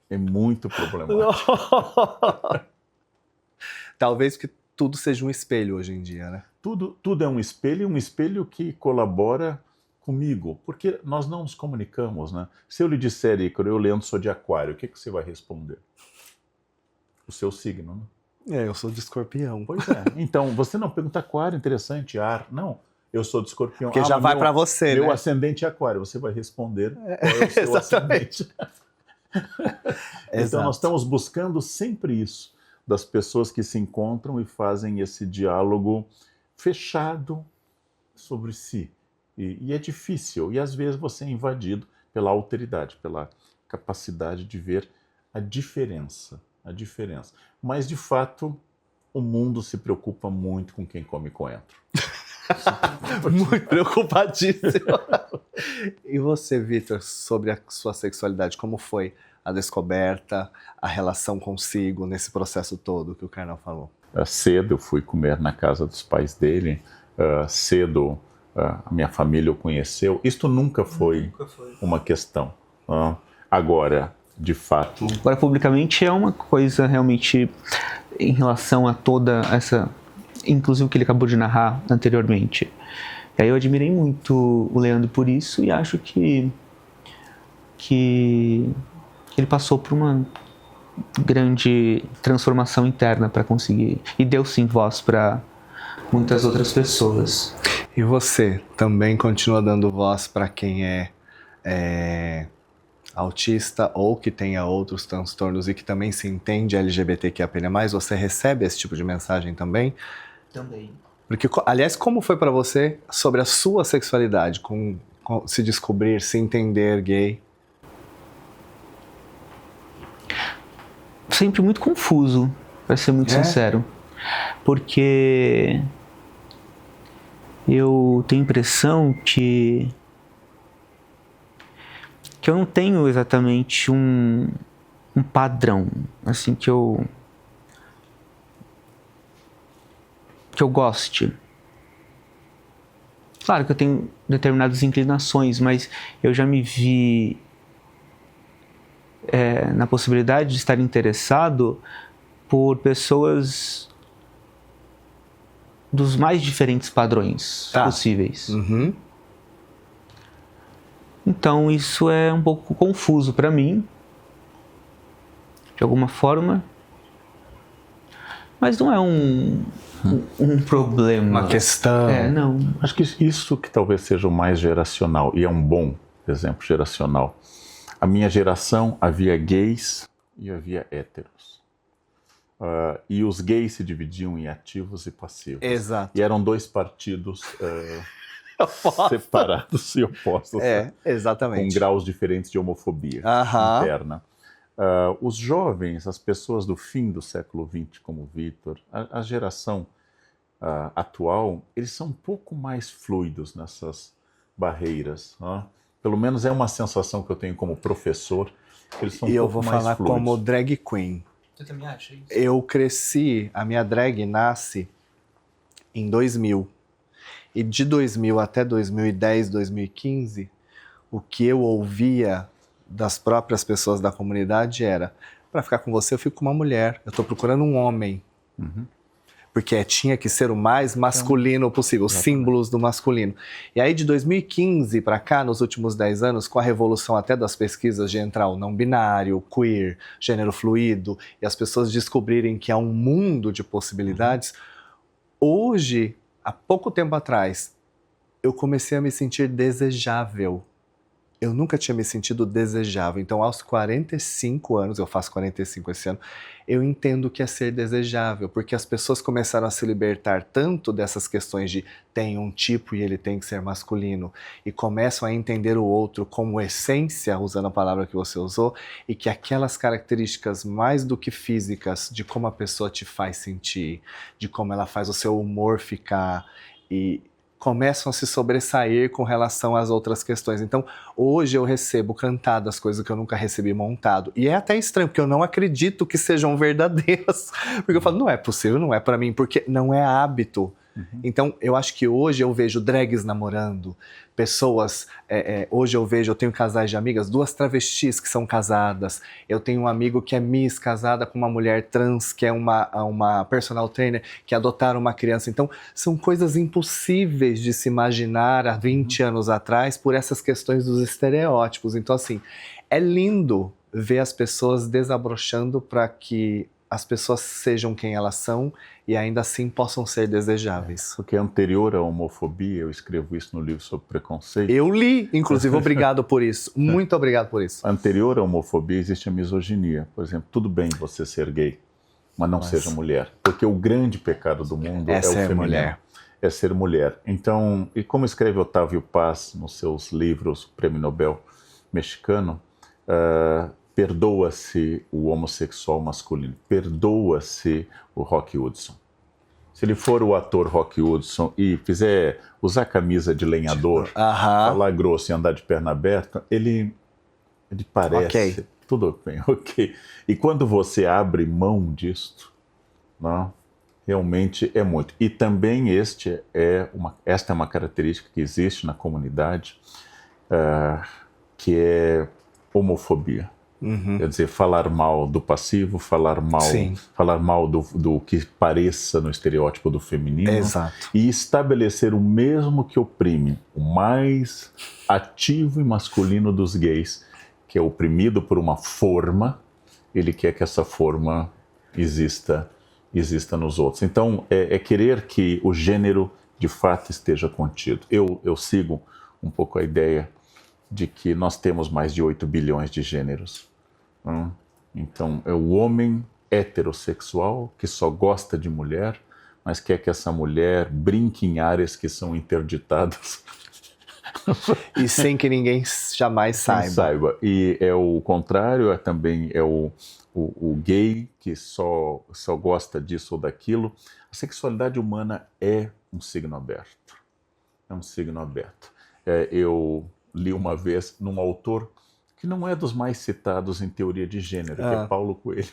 Speaker 2: é muito problemática.
Speaker 1: Talvez que tudo seja um espelho hoje em dia, né?
Speaker 2: Tudo é um espelho que colabora comigo, porque nós não nos comunicamos, né? Se eu lhe disser, Ícaro, eu, Leandro, sou de Aquário, o que você vai responder? O seu signo, né?
Speaker 1: Eu sou de Escorpião.
Speaker 2: Pois é. Então, você não pergunta Aquário, interessante, ar. Não, eu sou de Escorpião.
Speaker 1: Porque já vai para você,
Speaker 2: meu
Speaker 1: né?
Speaker 2: ascendente é Aquário, você vai responder qual é o seu ascendente. Então, nós estamos buscando sempre isso, das pessoas que se encontram e fazem esse diálogo fechado sobre si. E é difícil, e às vezes você é invadido pela alteridade, pela capacidade de ver a diferença. Mas, de fato, o mundo se preocupa muito com quem come coentro.
Speaker 1: Muito preocupadíssimo. E você, Vitor, sobre a sua sexualidade, como foi a descoberta, a relação consigo nesse processo todo que o Karnal falou?
Speaker 2: Cedo eu fui comer na casa dos pais dele, cedo a minha família o conheceu. Isto nunca foi uma questão. Agora, de fato...
Speaker 3: Agora, publicamente, é uma coisa realmente em relação a toda essa... Inclusive o que ele acabou de narrar anteriormente. E aí eu admirei muito o Leandro por isso e acho que ele passou por uma grande transformação interna para conseguir... E deu sim voz para muitas outras pessoas.
Speaker 1: E você também continua dando voz para quem é autista ou que tenha outros transtornos e que também se entende LGBTQIA+, você recebe esse tipo de mensagem também?
Speaker 3: Também.
Speaker 1: Porque, aliás, como foi para você sobre a sua sexualidade, com se descobrir, se entender gay?
Speaker 3: Sempre muito confuso, para ser muito sincero. Porque eu tenho a impressão que eu não tenho exatamente um padrão, assim, que eu goste. Claro que eu tenho determinadas inclinações, mas eu já me vi na possibilidade de estar interessado por pessoas dos mais diferentes padrões possíveis.
Speaker 1: Uhum.
Speaker 3: Então isso é um pouco confuso para mim, de alguma forma, mas não é um problema.
Speaker 1: Uma questão.
Speaker 3: Não.
Speaker 2: Acho que isso que talvez seja o mais geracional, e é um bom exemplo geracional. A minha geração havia gays e havia héteros. E os gays se dividiam em ativos e passivos.
Speaker 1: Exato.
Speaker 2: E eram dois partidos separados e opostos.
Speaker 1: Exatamente.
Speaker 2: Com graus diferentes de homofobia interna. Os jovens, as pessoas do fim do século XX, como o Vitor, a geração atual, eles são um pouco mais fluidos nessas barreiras. Pelo menos é uma sensação que eu tenho como professor. Eles são um pouco mais fluidos. E eu vou falar
Speaker 1: como drag queen.
Speaker 3: Você também acha isso?
Speaker 1: Eu cresci, a minha drag nasce em 2000. E de 2000 até 2010, 2015, o que eu ouvia das próprias pessoas da comunidade era: para ficar com você eu fico com uma mulher, eu estou procurando um homem.
Speaker 2: Uhum.
Speaker 1: Porque tinha que ser o mais masculino possível, os símbolos do masculino. E aí de 2015 para cá, nos últimos 10 anos, com a revolução até das pesquisas de entrar o não binário, o queer, gênero fluido, e as pessoas descobrirem que há um mundo de possibilidades, hoje, há pouco tempo atrás, eu comecei a me sentir desejável. Eu nunca tinha me sentido desejável. Então, aos 45 anos, eu faço 45 esse ano, eu entendo o que é ser desejável, porque as pessoas começaram a se libertar tanto dessas questões de tem um tipo e ele tem que ser masculino, e começam a entender o outro como essência, usando a palavra que você usou, e que aquelas características mais do que físicas, de como a pessoa te faz sentir, de como ela faz o seu humor ficar, e começam a se sobressair com relação às outras questões. Então, hoje eu recebo cantadas coisas que eu nunca recebi montado. E é até estranho, porque eu não acredito que sejam verdadeiras. Porque eu falo, não é possível, não é pra mim, porque não é hábito. Então, eu acho que hoje eu vejo drags namorando, pessoas, hoje eu tenho casais de amigas, 2 travestis que são casadas, eu tenho um amigo que é Miss, casada com uma mulher trans, que é uma personal trainer, que adotaram uma criança. Então, são coisas impossíveis de se imaginar há 20 anos atrás por essas questões dos estereótipos. Então, assim, é lindo ver as pessoas desabrochando para que as pessoas sejam quem elas são e ainda assim possam ser desejáveis.
Speaker 2: Porque anterior à homofobia, eu escrevo isso no livro sobre preconceito.
Speaker 1: Eu li, inclusive, obrigado por isso. Muito obrigado por isso.
Speaker 2: Anterior à homofobia existe a misoginia. Por exemplo, tudo bem você ser gay, mas não seja mulher. Porque o grande pecado do mundo é o feminino. Mulher. É ser mulher. Então, e como escreve Otávio Paz nos seus livros, Prêmio Nobel mexicano, perdoa-se o homossexual masculino, perdoa-se o Rock Hudson. Se ele for o ator Rock Hudson e fizer usar camisa de lenhador, falar grosso e andar de perna aberta, ele parece... Tudo bem, ok. E quando você abre mão disto, não, realmente é muito. E também esta é uma característica que existe na comunidade, que é homofobia. Quer dizer, falar mal do passivo, falar mal do que pareça no estereótipo do feminino.
Speaker 1: Exato.
Speaker 2: E estabelecer o mesmo que oprime o mais ativo e masculino dos gays, que é oprimido por uma forma, ele quer que essa forma exista nos outros. Então, é querer que o gênero de fato esteja contido. Eu sigo um pouco a ideia de que nós temos mais de 8 bilhões de gêneros. Então, é o homem heterossexual que só gosta de mulher, mas quer que essa mulher brinque em áreas que são interditadas.
Speaker 1: E sem que ninguém jamais saiba.
Speaker 2: E é o contrário, também é o gay que só gosta disso ou daquilo. A sexualidade humana é um signo aberto. É um signo aberto. Eu li uma vez num autor que não é dos mais citados em teoria de gênero, que é Paulo Coelho.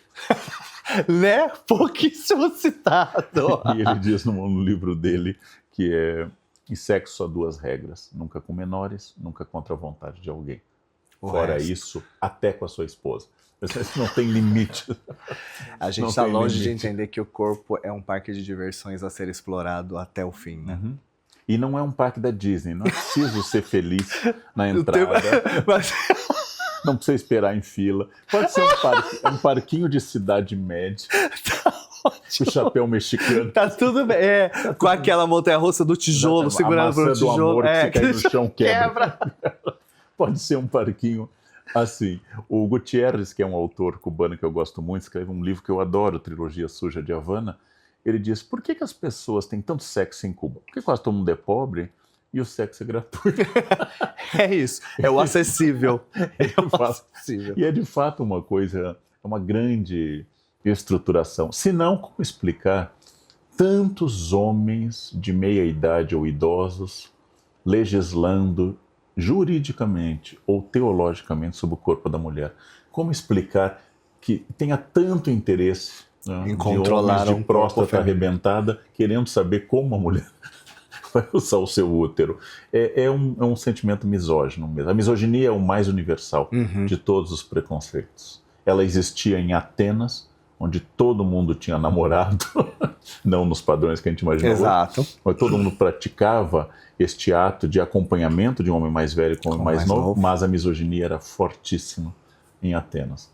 Speaker 1: Né? Pouquíssimo citado.
Speaker 2: E ele diz no livro dele que em sexo há 2 regras: nunca com menores, nunca contra a vontade de alguém. Fora isso, até com a sua esposa. Não tem limite.
Speaker 1: A gente está longe de entender que o corpo é um parque de diversões a ser explorado até o fim, né?
Speaker 2: Uhum. E não é um parque da Disney. Não é preciso ser feliz na entrada. Não precisa esperar em fila. Pode ser um parquinho de cidade média. Com o chapéu mexicano.
Speaker 1: Tá tudo bem. Com aquela montanha-russa do tijolo, segurando pro tijolo.
Speaker 2: Do amor que você cai no chão, quebra. Pode ser um parquinho assim. O Gutierrez, que é um autor cubano que eu gosto muito, escreve um livro que eu adoro, Trilogia Suja de Havana. Ele diz: por que as pessoas têm tanto sexo em Cuba? Porque quase todo mundo é pobre e o sexo é gratuito.
Speaker 1: É isso. É o acessível.
Speaker 2: Acessível. E é de fato uma coisa, uma grande estruturação. Se não, como explicar tantos homens de meia idade ou idosos legislando juridicamente ou teologicamente sobre o corpo da mulher? Como explicar que tenha tanto interesse
Speaker 1: em controlar
Speaker 2: de próstata arrebentada, querendo saber como a mulher vai usar o seu útero? É um sentimento misógino mesmo. A misoginia é o mais universal de todos os preconceitos. Ela existia em Atenas, onde todo mundo tinha namorado, não nos padrões que a gente imagina.
Speaker 1: Exato.
Speaker 2: Mas todo mundo praticava este ato de acompanhamento de um homem mais velho com um homem mais novo, mas a misoginia era fortíssima em Atenas.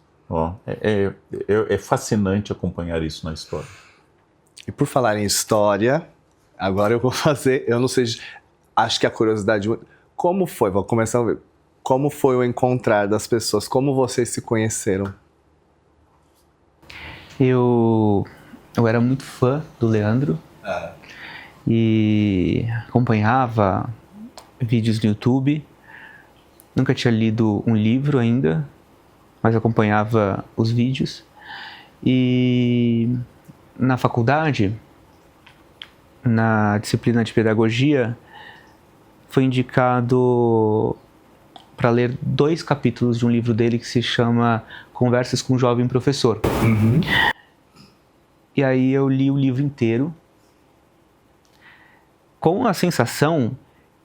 Speaker 2: É fascinante acompanhar isso na história.
Speaker 1: E por falar em história, agora eu vou fazer, eu não sei, acho que a curiosidade, como foi, vou começar a ver, como foi o encontrar das pessoas, como vocês se conheceram?
Speaker 3: Eu era muito fã do Leandro e acompanhava vídeos no YouTube. Nunca tinha lido um livro ainda, mas acompanhava os vídeos. E na faculdade, na disciplina de pedagogia, foi indicado para ler 2 capítulos de um livro dele que se chama Conversas com um Jovem Professor. E aí eu li o livro inteiro com a sensação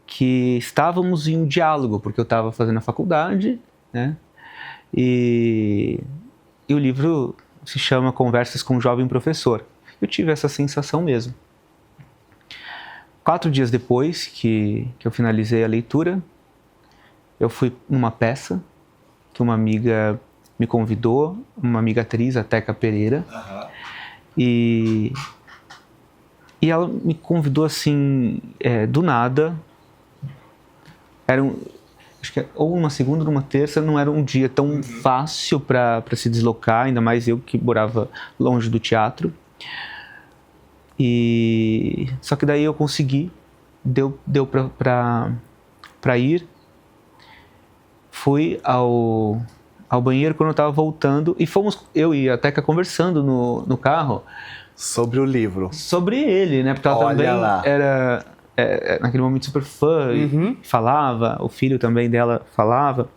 Speaker 3: que estávamos em um diálogo, porque eu estava fazendo a faculdade, né? E o livro se chama Conversas com um Jovem Professor. Eu tive essa sensação mesmo. 4 dias depois que eu finalizei a leitura, eu fui numa peça que uma amiga me convidou, uma amiga atriz, a Teca Pereira, e ela me convidou assim, do nada. Acho que ou uma segunda ou uma terça, não era um dia tão fácil para se deslocar, ainda mais eu que morava longe do teatro. Só que daí eu consegui, deu para ir. Fui ao banheiro quando eu estava voltando e fomos, eu e a Teca, conversando no carro.
Speaker 1: Sobre o livro.
Speaker 3: Sobre ele, né? Porque ela também era, naquele momento, super fã e falava, o filho também dela falava.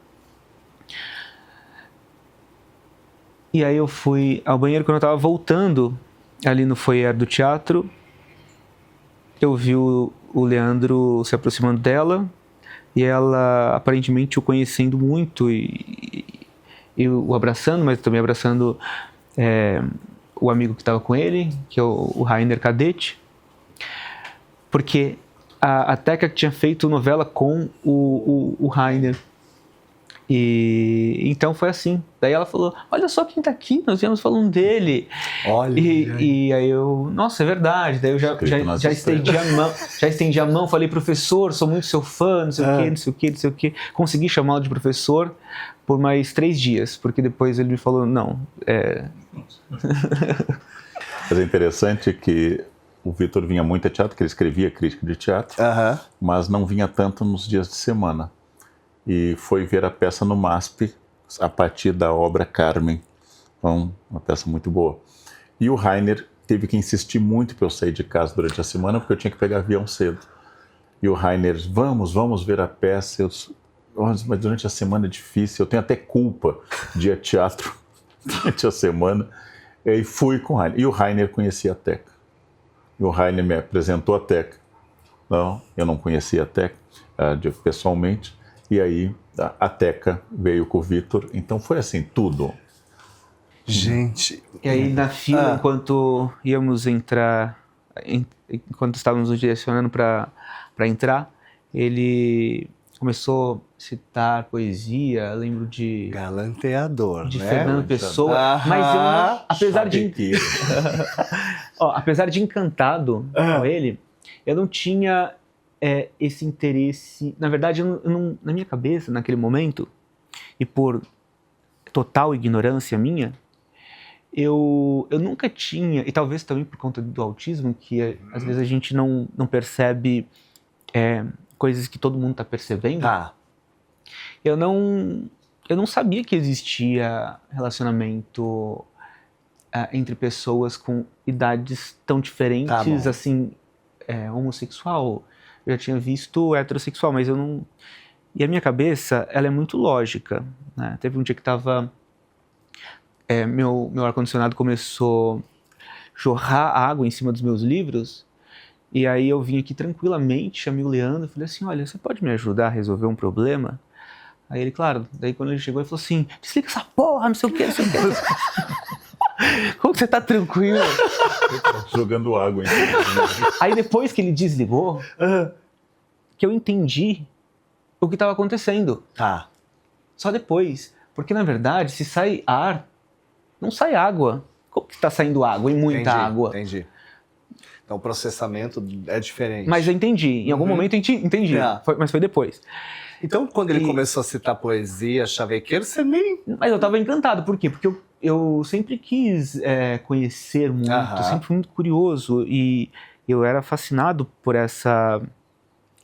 Speaker 3: E aí eu fui ao banheiro quando eu estava voltando, ali no foyer do teatro. Eu vi o Leandro se aproximando dela e ela aparentemente o conhecendo muito e o abraçando, mas também abraçando o amigo que estava com ele, que é o Rainer Cadete, porque a Teca tinha feito novela com o Rainer. E então foi assim. Daí ela falou: olha só quem tá aqui, nós viemos falando dele.
Speaker 1: Olha.
Speaker 3: E aí eu, nossa, é verdade. Daí eu já estendi a mão, falei: professor, sou muito seu fã, não sei o que. Consegui chamá-lo de professor por mais 3 dias, porque depois ele me falou: não.
Speaker 2: Mas é interessante que o Vitor vinha muito a teatro, que ele escrevia crítica de teatro, mas não vinha tanto nos dias de semana. E foi ver a peça no MASP, a partir da obra Carmen. Então, uma peça muito boa. E o Rainer teve que insistir muito para eu sair de casa durante a semana, porque eu tinha que pegar avião cedo. E o Rainer, vamos ver a peça. Mas durante a semana é difícil, eu tenho até culpa de ir a teatro durante a semana. E fui com o Rainer. E o Rainer conhecia a Teca. E o Rainer me apresentou a Teca. Não, eu não conhecia a Teca pessoalmente. E aí a Teca veio com o Vitor. Então foi assim, tudo.
Speaker 1: Gente.
Speaker 3: E aí na fila, enquanto íamos entrar, enquanto estávamos nos direcionando para entrar, ele começou a citar poesia, eu lembro de...
Speaker 1: Galanteador,
Speaker 3: de
Speaker 1: né?
Speaker 3: Fernando Pessoa, mas eu não, apesar de encantado com ele, eu não tinha esse interesse, na verdade, eu não, na minha cabeça, naquele momento, e por total ignorância minha, eu nunca tinha, e talvez também por conta do autismo, que às vezes a gente não percebe coisas que todo mundo está percebendo. Eu não sabia que existia relacionamento entre pessoas com idades tão diferentes, assim, homossexual. Eu já tinha visto heterossexual, mas eu não... E a minha cabeça, ela é muito lógica, né? Teve um dia que tava... meu ar-condicionado começou a jorrar água em cima dos meus livros, e aí eu vim aqui tranquilamente, chamei o Leandro e falei assim, olha, você pode me ajudar a resolver um problema? Aí ele, claro, daí quando ele chegou ele falou assim, desliga essa porra, não sei o que, não sei o que. Como você tá tranquilo?
Speaker 2: Jogando água em cima.
Speaker 3: Aí depois que ele desligou, que eu entendi o que estava acontecendo. Só depois, porque na verdade, se sai ar, não sai água. Como que está saindo água e muita água?
Speaker 1: Entendi. Então o processamento é diferente.
Speaker 3: Mas eu entendi. Em algum momento eu entendi. Mas foi depois.
Speaker 1: Então quando ele começou a citar poesia, chavequeiro, você nem...
Speaker 3: Mas eu estava encantado. Por quê? Porque eu sempre quis conhecer muito. Sempre fui muito curioso. E eu era fascinado por essa...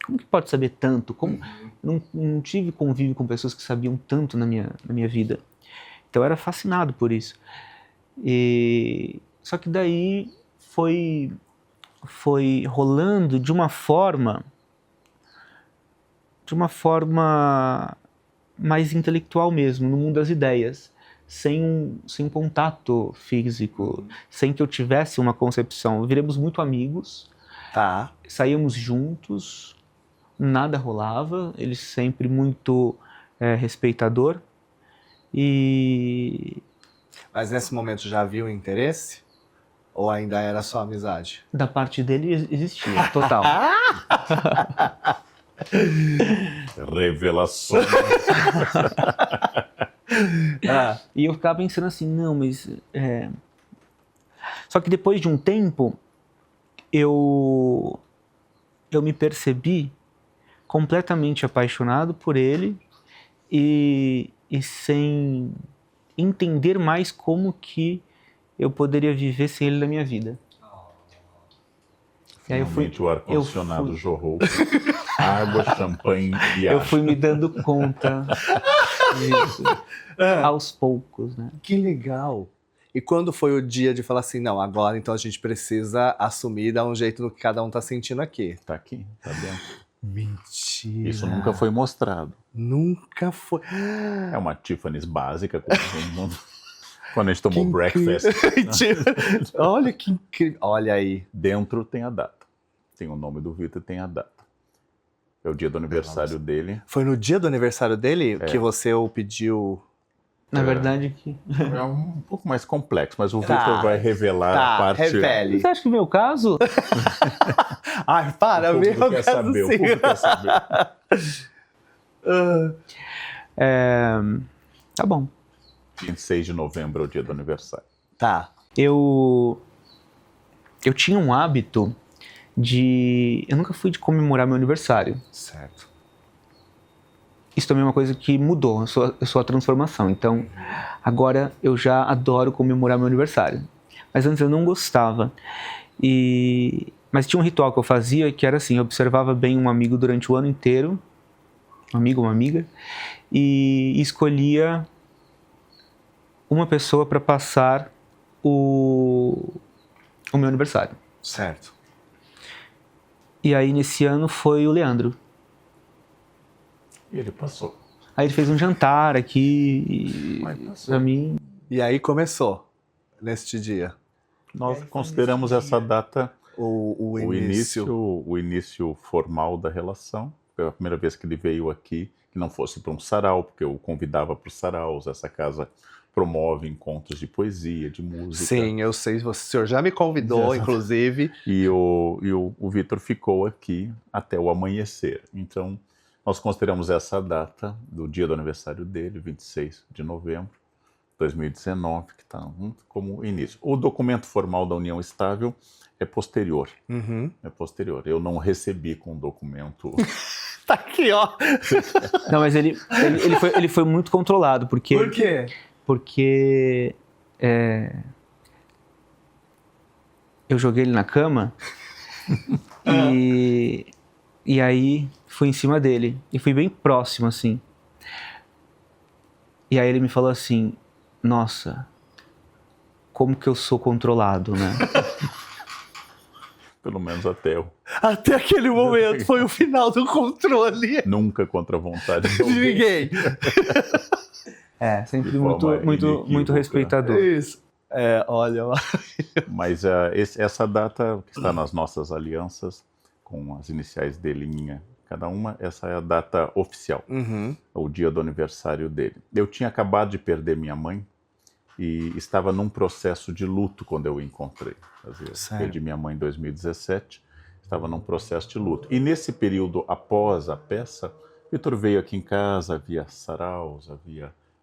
Speaker 3: Como que pode saber tanto? Como... Não tive convívio com pessoas que sabiam tanto na minha vida. Então eu era fascinado por isso. Só que daí foi rolando de uma forma mais intelectual mesmo, no mundo das ideias, sem um contato físico, sem que eu tivesse uma concepção. Viramos muito amigos, saíamos juntos, nada rolava, ele sempre muito respeitador.
Speaker 1: Mas nesse momento já havia o interesse? Ou ainda era só amizade?
Speaker 3: Da parte dele existia, total.
Speaker 2: Revelações.
Speaker 3: E eu ficava pensando assim, não, mas... Só que depois de um tempo, eu me percebi completamente apaixonado por ele e sem entender mais como que eu poderia viver sem ele na minha vida.
Speaker 2: E aí o ar-condicionado jorrou. Água, champanhe e
Speaker 3: eu fui me dando conta disso, aos poucos, né?
Speaker 1: Que legal! E quando foi o dia de falar assim, não, agora então a gente precisa assumir e dar um jeito no que cada um tá sentindo aqui?
Speaker 2: Tá aqui, tá dentro.
Speaker 1: Mentira!
Speaker 2: Isso nunca foi mostrado.
Speaker 1: Nunca foi.
Speaker 2: É uma Tiffany's básica, como todo mundo... Quando a gente tomou breakfast.
Speaker 1: Olha que incrível. Olha aí.
Speaker 2: Dentro tem a data. Tem o nome do Vitor e tem a data. É o dia do aniversário dele.
Speaker 1: Foi no dia do aniversário dele que você o pediu?
Speaker 3: Na verdade que...
Speaker 2: É um pouco mais complexo, mas o Vitor vai revelar a parte...
Speaker 1: Revele.
Speaker 3: Você acha que é meu caso?
Speaker 1: Ai, para, meu caso
Speaker 2: quer saber,
Speaker 1: sim.
Speaker 2: O público quer saber.
Speaker 3: Tá bom.
Speaker 2: 26 de novembro é o dia do aniversário.
Speaker 3: Eu tinha um hábito de... Eu nunca fui de comemorar meu aniversário.
Speaker 1: Certo.
Speaker 3: Isso também é uma coisa que mudou, eu sou a transformação. Então, agora eu já adoro comemorar meu aniversário. Mas antes eu não gostava. Mas tinha um ritual que eu fazia que era assim, eu observava bem um amigo durante o ano inteiro, um amigo, uma amiga, e escolhia uma pessoa para passar o meu aniversário.
Speaker 1: Certo.
Speaker 3: E aí nesse ano foi o Leandro.
Speaker 2: E ele passou.
Speaker 3: Aí ele fez um jantar aqui pra mim.
Speaker 1: E aí começou, neste dia.
Speaker 2: Nós consideramos essa data
Speaker 1: O
Speaker 2: início formal da relação. Foi a primeira vez que ele veio aqui, que não fosse para um sarau, porque eu o convidava para os saraus. Essa casa promove encontros de poesia, de música.
Speaker 1: Sim, eu sei, o senhor já me convidou, inclusive.
Speaker 2: E o Vitor ficou aqui até o amanhecer. Então, nós consideramos essa data do dia do aniversário dele, 26 de novembro de 2019, que está como início. O documento formal da união estável é posterior.
Speaker 1: Uhum.
Speaker 2: É posterior. Eu não recebi com o documento...
Speaker 1: Tá aqui, ó.
Speaker 3: Não, mas ele foi muito controlado, porque...
Speaker 1: Por quê?
Speaker 3: Porque eu joguei ele na cama e aí fui em cima dele. E fui bem próximo, assim. E aí ele me falou assim, nossa, como que eu sou controlado, né?
Speaker 2: Pelo menos até
Speaker 1: Até aquele momento foi o final do controle.
Speaker 2: Nunca contra a vontade
Speaker 1: de ninguém.
Speaker 3: Sempre muito respeitador.
Speaker 1: Isso. Olha lá.
Speaker 2: Mas essa data que está nas nossas alianças, com as iniciais dele e minha, cada uma, essa é a data oficial, o dia do aniversário dele. Eu tinha acabado de perder minha mãe e estava num processo de luto quando eu o encontrei. Perdi minha mãe em 2017, estava num processo de luto. E nesse período após a peça, Vitor veio aqui em casa, havia saraus,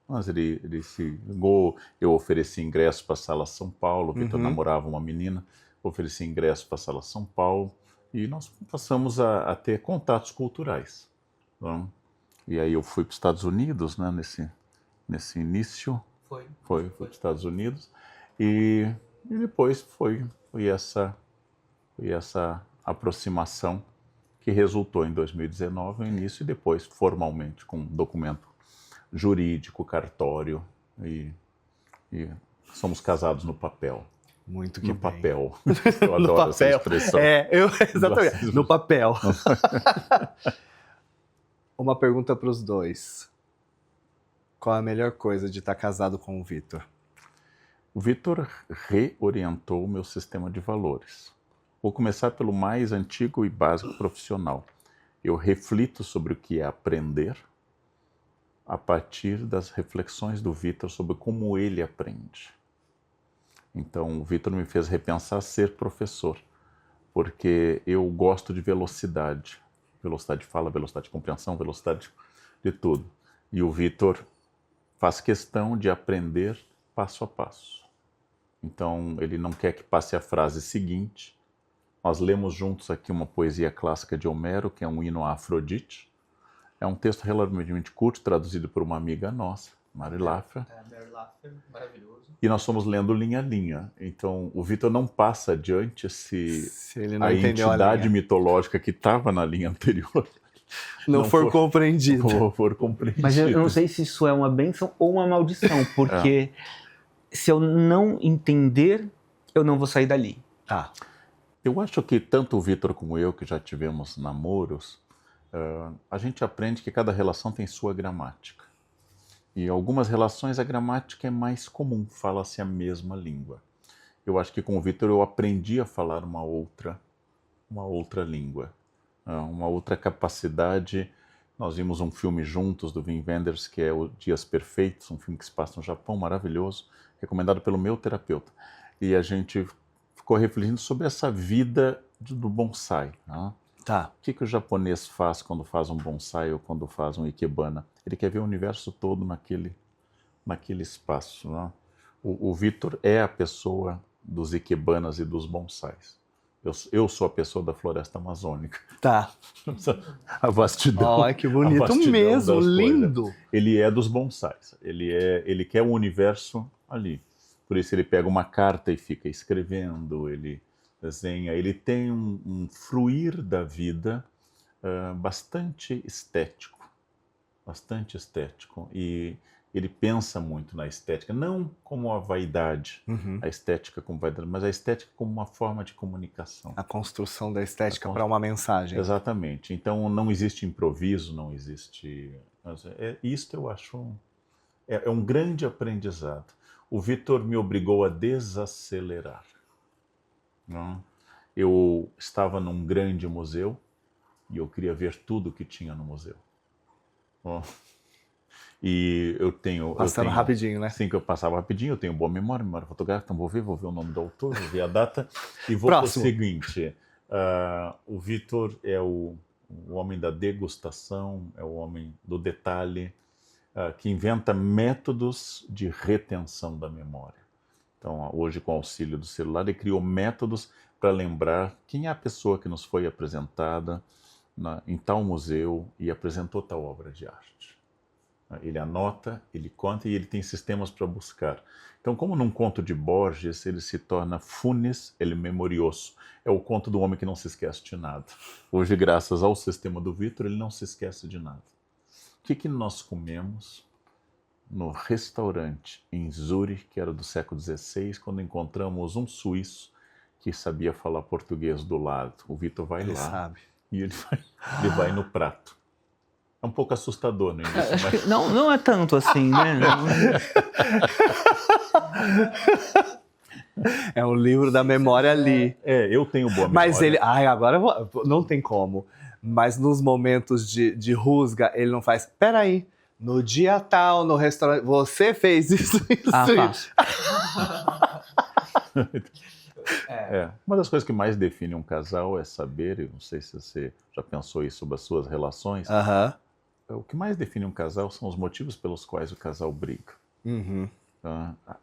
Speaker 2: mas ele se ligou, eu ofereci ingresso para a Sala São Paulo, Vitor namorava uma menina, ofereci ingresso para a Sala São Paulo, e nós passamos a ter contatos culturais. Então, e aí eu fui para os Estados Unidos, né, nesse início. Foi para os Estados Unidos. E depois foi essa aproximação que resultou em 2019, no início, e depois formalmente com documento jurídico, cartório, e somos casados no papel.
Speaker 1: Muito que
Speaker 2: no
Speaker 1: bem.
Speaker 2: Papel. Eu adoro essa expressão.
Speaker 1: Exatamente, no papel. Uma pergunta para os dois. Qual a melhor coisa de estar casado com o Vitor?
Speaker 2: O Vitor reorientou o meu sistema de valores. Vou começar pelo mais antigo e básico profissional. Eu reflito sobre o que é aprender a partir das reflexões do Vitor sobre como ele aprende. Então, o Vitor me fez repensar ser professor, porque eu gosto de velocidade. Velocidade de fala, velocidade de compreensão, velocidade de tudo. E o Vitor faz questão de aprender passo a passo. Então, ele não quer que passe a frase seguinte. Nós lemos juntos aqui uma poesia clássica de Homero, que é um hino a Afrodite. É um texto relativamente curto, traduzido por uma amiga nossa, Mary Laffer.
Speaker 3: Mary Laffer, maravilhoso.
Speaker 2: E nós fomos lendo linha a linha. Então, o Vitor não passa adiante se
Speaker 1: ele não
Speaker 2: a
Speaker 1: entendeu
Speaker 2: entidade mitológica que estava na linha anterior
Speaker 1: não for compreendida.
Speaker 3: Mas eu não sei se isso é uma bênção ou uma maldição, porque se eu não entender, eu não vou sair dali.
Speaker 1: Tá.
Speaker 2: Eu acho que tanto o Vitor como eu, que já tivemos namoros, a gente aprende que cada relação tem sua gramática. E algumas relações a gramática é mais comum, fala-se a mesma língua. Eu acho que com o Vitor eu aprendi a falar uma outra língua, uma outra capacidade. Nós vimos um filme juntos do Wim Wenders, que é o Dias Perfeitos, um filme que se passa no Japão, maravilhoso, recomendado pelo meu terapeuta. E a gente ficou refletindo sobre essa vida do bonsai.
Speaker 1: Tá.
Speaker 2: O que o japonês faz quando faz um bonsai ou quando faz um ikebana? Ele quer ver o universo todo naquele espaço. O Vitor é a pessoa dos ikebanas e dos bonsais. Eu sou a pessoa da floresta amazônica.
Speaker 1: Tá.
Speaker 2: A vastidão.
Speaker 1: Olha, que bonito mesmo, lindo.
Speaker 2: Coisas. Ele é dos bonsais. Ele quer o universo ali. Por isso ele pega uma carta e fica escrevendo, ele desenha, ele tem um fruir da vida bastante estético, e ele pensa muito na estética, não como a vaidade, a estética como vaidade, mas a estética como uma forma de comunicação.
Speaker 1: A construção da estética para uma mensagem.
Speaker 2: Exatamente. Então não existe improviso, não existe... Isto eu acho... É um grande aprendizado. O Victor me obrigou a desacelerar. Não? Eu estava num grande museu e eu queria ver tudo que tinha no museu. E eu tenho...
Speaker 1: Passando rapidinho, né?
Speaker 2: Sim, que eu passava rapidinho, eu tenho boa memória fotográfica, então vou ver o nome do autor, vou ver a data e vou para o seguinte. O Victor é o homem da degustação, é o homem do detalhe, que inventa métodos de retenção da memória. Então, hoje, com o auxílio do celular, ele criou métodos para lembrar quem é a pessoa que nos foi apresentada em tal museu e apresentou tal obra de arte. Ele anota, ele conta e ele tem sistemas para buscar. Então, como num conto de Borges, ele se torna funes el memorioso. É o conto do homem que não se esquece de nada. Hoje, graças ao sistema do Victor, ele não se esquece de nada. O que nós comemos no restaurante em Zurique, que era do século XVI, quando encontramos um suíço que sabia falar português do lado? O Victor vai lá
Speaker 1: sabe.
Speaker 2: E ele vai no prato. É um pouco assustador no início,
Speaker 3: Acho
Speaker 2: mas...
Speaker 3: que não é tanto assim, né?
Speaker 1: É o livro da memória ali.
Speaker 2: Eu tenho boa memória.
Speaker 1: Mas ele... agora não tem como. Mas nos momentos de rusga, ele não faz... Peraí, no dia tal, no restaurante, você fez isso.
Speaker 3: Faço.
Speaker 2: Uma das coisas que mais define um casal é saber, eu não sei se você já pensou isso sobre as suas relações, o que mais define um casal são os motivos pelos quais o casal briga.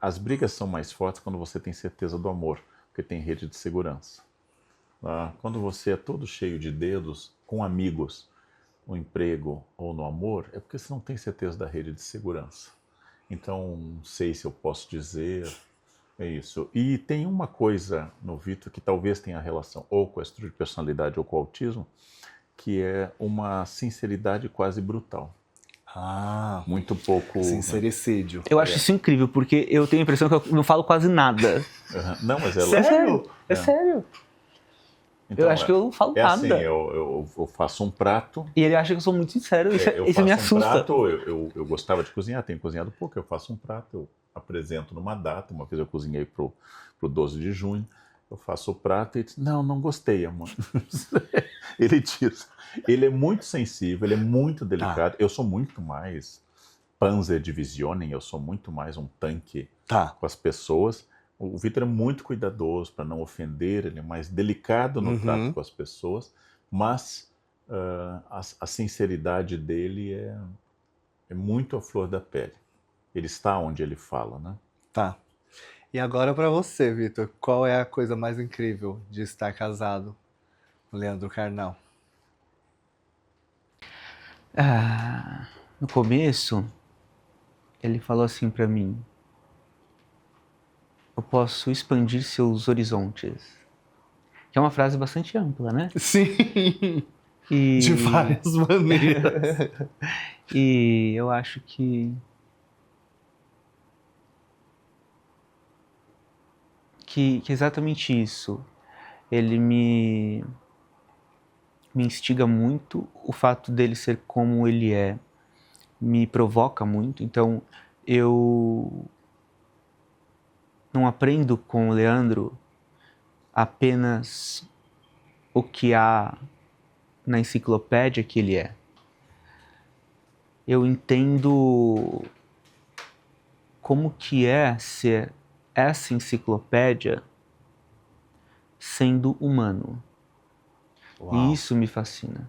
Speaker 2: As brigas são mais fortes quando você tem certeza do amor, porque tem rede de segurança. Quando você é todo cheio de dedos, com amigos, no emprego ou no amor, é porque você não tem certeza da rede de segurança. Então, não sei se eu posso dizer... É isso. E tem uma coisa no Victor que talvez tenha relação ou com a estrutura de personalidade ou com o autismo, que é uma sinceridade quase brutal. Muito pouco...
Speaker 1: Sincericídio.
Speaker 3: Eu acho isso incrível, porque eu tenho a impressão que eu não falo quase nada.
Speaker 2: Não, mas
Speaker 3: Sério? É sério. Então, eu acho que eu não falo nada.
Speaker 2: Assim, eu faço um prato...
Speaker 3: E ele acha que eu sou muito sincero, isso me assusta.
Speaker 2: Prato, eu gostava de cozinhar, tenho cozinhado pouco, eu faço um prato, eu apresento numa data, uma vez eu cozinhei pro 12 de junho, eu faço o prato e ele diz, não gostei, amor. Ele diz, ele é muito sensível, ele é muito delicado, eu sou muito mais Panzerdivisionen, eu sou muito mais um tanque com as pessoas. O Victor é muito cuidadoso para não ofender, ele é mais delicado no trato com as pessoas, mas a sinceridade dele é muito à flor da pele. Ele está onde ele fala, né?
Speaker 1: Tá. E agora para você, Victor, qual é a coisa mais incrível de estar casado com Leandro Carnal?
Speaker 3: No começo, ele falou assim para mim: eu posso expandir seus horizontes. Que é uma frase bastante ampla, né?
Speaker 1: Sim! De várias maneiras.
Speaker 3: E eu acho que exatamente isso. Ele me instiga muito, o fato dele ser como ele é me provoca muito, então eu não aprendo com o Leandro apenas o que há na enciclopédia que ele é. Eu entendo como que é ser essa enciclopédia sendo humano.
Speaker 1: Uau.
Speaker 3: E isso me fascina.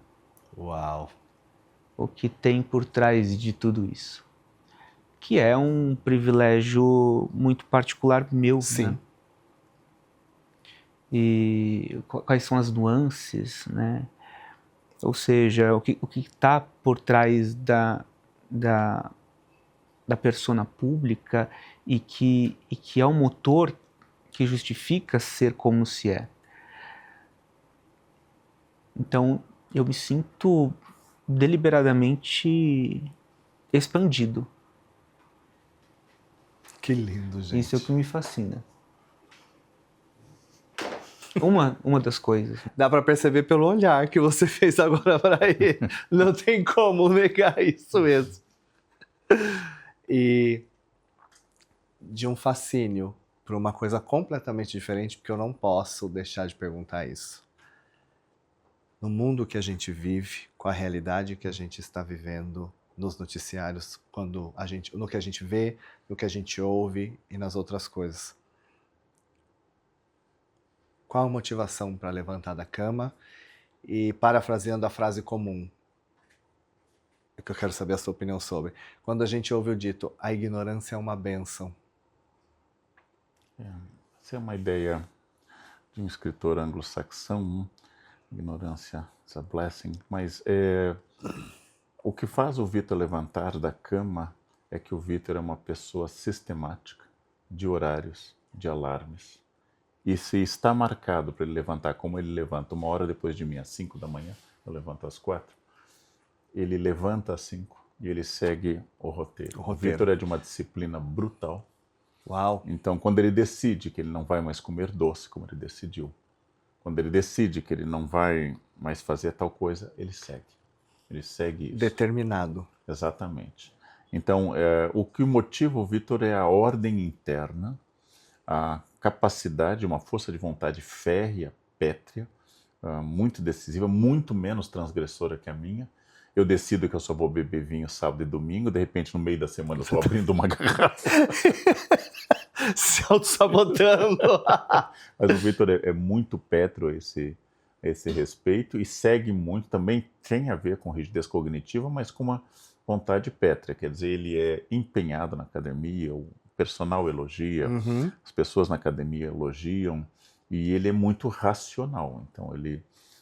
Speaker 1: Uau!
Speaker 3: O que tem por trás de tudo isso. Que é um privilégio muito particular meu,
Speaker 1: sim,
Speaker 3: né? E quais são as nuances, né? Ou seja, o que está por trás da persona pública e que é o motor que justifica ser como se é. Então, eu me sinto deliberadamente expandido.
Speaker 1: Que lindo, gente.
Speaker 3: Isso é o que me fascina. Uma das coisas.
Speaker 1: Dá pra perceber pelo olhar que você fez agora pra ele. Não tem como negar isso mesmo. E de um fascínio para uma coisa completamente diferente, porque eu não posso deixar de perguntar isso. No mundo que a gente vive, com a realidade que a gente está vivendo nos noticiários, no que a gente vê, no que a gente ouve e nas outras coisas. Qual a motivação para levantar da cama? E parafraseando a frase comum, que eu quero saber a sua opinião sobre. Quando a gente ouve o dito, a ignorância é uma bênção.
Speaker 2: Essa é uma ideia de um escritor anglo-saxão, ignorância is a blessing, mas o que faz o Vitor levantar da cama é que o Vitor é uma pessoa sistemática, de horários, de alarmes. E se está marcado para ele levantar, como ele levanta 1 hora depois de mim, às 5 da manhã, eu levanto às 4, ele levanta às 5 e ele segue o roteiro. O Vitor é de uma disciplina brutal.
Speaker 1: Uau!
Speaker 2: Então, quando ele decide que ele não vai mais comer doce, como ele decidiu, quando ele decide que ele não vai mais fazer tal coisa, ele segue. Ele segue isso.
Speaker 1: Determinado.
Speaker 2: Exatamente. Então, o que motiva o Vitor é a ordem interna, a capacidade, uma força de vontade férrea, pétrea, muito decisiva, muito menos transgressora que a minha. Eu decido que eu só vou beber vinho sábado e domingo, de repente no meio da semana eu estou abrindo uma garrafa.
Speaker 1: Se auto-sabotando.
Speaker 2: Mas o Vitor é muito pétreo a esse respeito e segue muito, também tem a ver com rigidez cognitiva, mas com uma vontade pétrea, quer dizer, ele é empenhado na academia, o personal elogia, as pessoas na academia elogiam, e ele é muito racional. Então,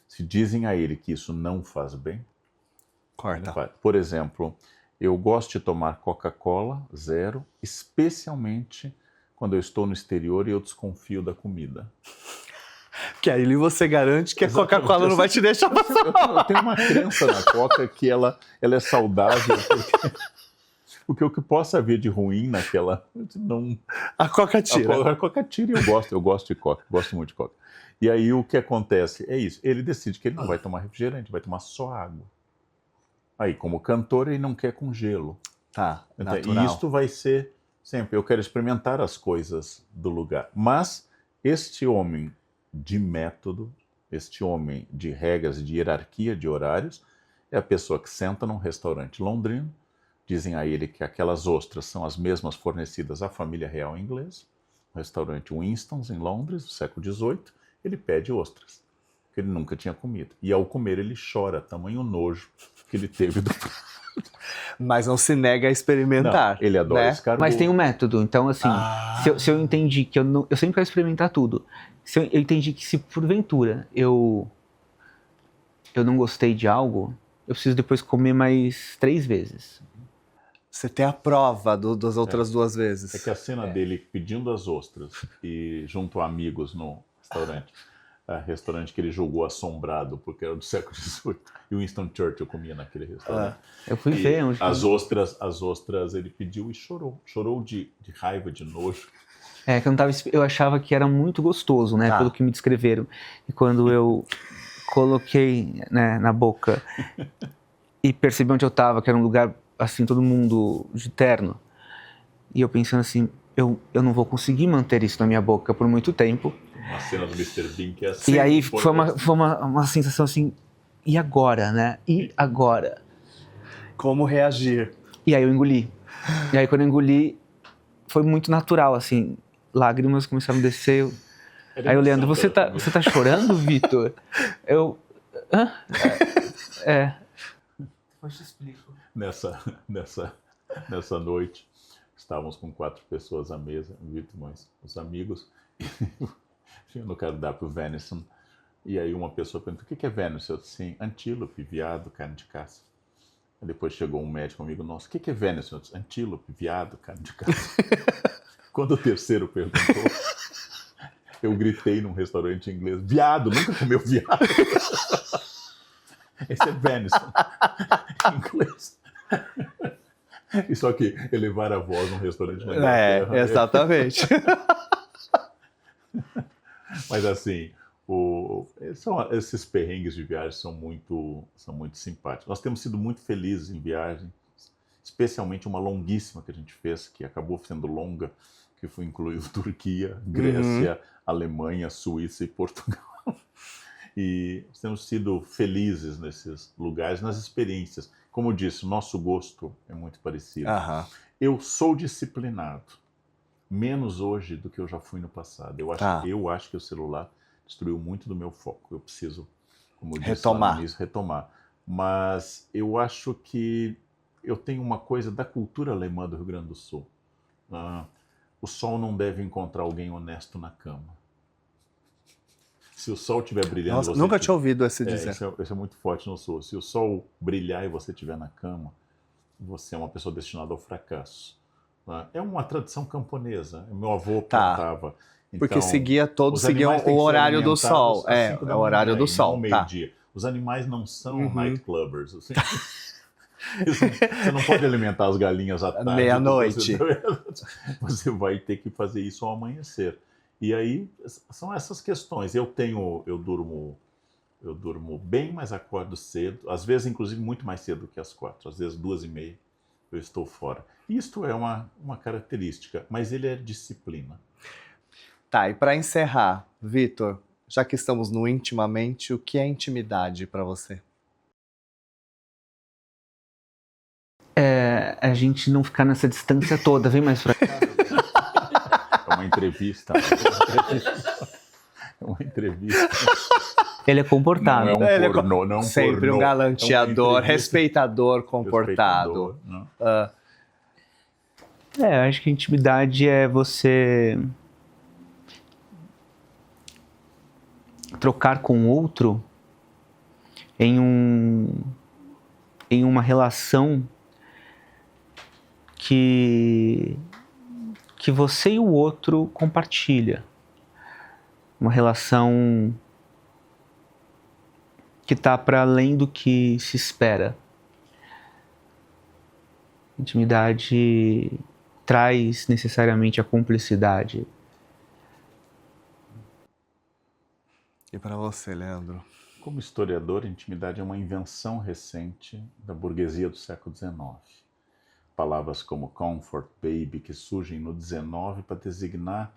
Speaker 2: se dizem a ele que isso não faz bem,
Speaker 1: corta.
Speaker 2: Por exemplo, eu gosto de tomar Coca-Cola zero, especialmente quando eu estou no exterior e eu desconfio da comida.
Speaker 1: Que aí você garante que a Coca-Cola não vai te deixar passar.
Speaker 2: Eu tenho uma crença na Coca que ela é saudável, porque o que possa haver de ruim naquela... não.
Speaker 1: A Coca tira.
Speaker 2: A Coca tira e eu gosto de Coca, gosto muito de Coca. E aí o que acontece é isso, ele decide que ele não vai tomar refrigerante, vai tomar só água. Aí, como cantor, ele não quer com gelo.
Speaker 1: Tá,
Speaker 2: então,
Speaker 1: natural.
Speaker 2: E isto vai ser sempre, eu quero experimentar as coisas do lugar. Mas este homem de método, este homem de regras, de hierarquia de horários, é a pessoa que senta num restaurante londrino, dizem a ele que aquelas ostras são as mesmas fornecidas à família real inglesa, no restaurante Winston's, em Londres, no século XVIII, ele pede ostras, que ele nunca tinha comido. E ao comer ele chora, tamanho nojo que ele teve do prato.
Speaker 1: Mas não se nega a experimentar.
Speaker 2: Não, ele adora escargot.
Speaker 3: Mas tem um método, então assim, se eu entendi que eu sempre quero experimentar tudo, se eu entendi que se porventura eu não gostei de algo, eu preciso depois comer mais 3 vezes.
Speaker 1: Você tem a prova das outras 2 vezes.
Speaker 2: É que a cena dele pedindo as ostras e junto a amigos no restaurante que ele julgou assombrado porque era do século XVIII, e Winston Churchill comia naquele restaurante.
Speaker 3: Eu fui ver onde
Speaker 2: as ostras ele pediu e chorou de raiva, de nojo.
Speaker 3: Eu achava que era muito gostoso, né, pelo que me descreveram. E quando eu coloquei, né, na boca e percebi onde eu estava, que era um lugar assim, todo mundo de terno, e eu pensando assim, eu não vou conseguir manter isso na minha boca por muito tempo.
Speaker 2: Uma cena do Mr. Bean que é assim.
Speaker 3: E aí foi uma sensação assim, e agora, né? E agora?
Speaker 1: Como reagir?
Speaker 3: E aí eu engoli. E aí quando eu engoli, foi muito natural, assim, lágrimas começaram a descer. Aí o Leandro, você tá chorando, Vitor? Eu... Depois te explico.
Speaker 2: Nessa noite, estávamos com 4 pessoas à mesa, Vitor, mas os amigos, tinha no cardápio venison, e aí uma pessoa perguntou, o que é venison? Eu disse, sim, antílope, viado, carne de caça. E depois chegou um médico amigo nosso, o que é venison? Eu disse, antílope, viado, carne de caça. Quando o terceiro perguntou, eu gritei num restaurante inglês, viado, nunca comeu viado? Esse é venison, em inglês. E só que elevar a voz num restaurante na Inglaterra...
Speaker 1: Exatamente.
Speaker 2: Mas assim, esses perrengues de viagem são muito simpáticos. Nós temos sido muito felizes em viagem, especialmente uma longuíssima que a gente fez, que acabou sendo longa, que incluiu Turquia, Grécia, Alemanha, Suíça e Portugal. E temos sido felizes nesses lugares, nas experiências. Como eu disse, o nosso gosto é muito parecido. Eu sou disciplinado, menos hoje do que eu já fui no passado. Eu acho que o celular destruiu muito do meu foco. Eu preciso, como eu disse lá no início, retomar. Mas eu acho que eu tenho uma coisa da cultura alemã do Rio Grande do Sul. O sol não deve encontrar alguém honesto na cama. Se o sol estiver brilhando...
Speaker 1: Nossa, nunca tinha ouvido esse dizer.
Speaker 2: Isso é muito forte no Sul. Se o sol brilhar e você estiver na cama, você é uma pessoa destinada ao fracasso. É uma tradição camponesa. Meu avô plantava. Então,
Speaker 1: porque todos seguiam o horário do sol. O horário do sol.
Speaker 2: Meio-dia. Os animais não são nightclubbers. Assim. Você não pode alimentar as galinhas à tarde.
Speaker 1: Meia-noite.
Speaker 2: Você vai ter que fazer isso ao amanhecer. E aí são essas questões. Eu durmo bem, mas acordo cedo. Às vezes, inclusive, muito mais cedo que às 4. Às vezes, 2h30 eu estou fora. Isto é uma característica, mas ele é disciplina.
Speaker 1: Tá, e para encerrar, Vitor, já que estamos no intimamente, o que é intimidade para você?
Speaker 3: A gente não ficar nessa distância toda, vem mais pra cá.
Speaker 2: É uma entrevista. É uma entrevista.
Speaker 3: Ele é comportado.
Speaker 2: Não é um pornô, não é um
Speaker 1: sempre
Speaker 2: pornô.
Speaker 1: Um galanteador, respeitador, comportado.
Speaker 3: Acho que a intimidade é você trocar com o outro em uma relação que você e o outro compartilha. Uma relação que está para além do que se espera. Intimidade traz necessariamente a cumplicidade.
Speaker 1: E para você, Leandro?
Speaker 2: Como historiador, a intimidade é uma invenção recente da burguesia do século XIX. Palavras como comfort, baby, que surgem no XIX para designar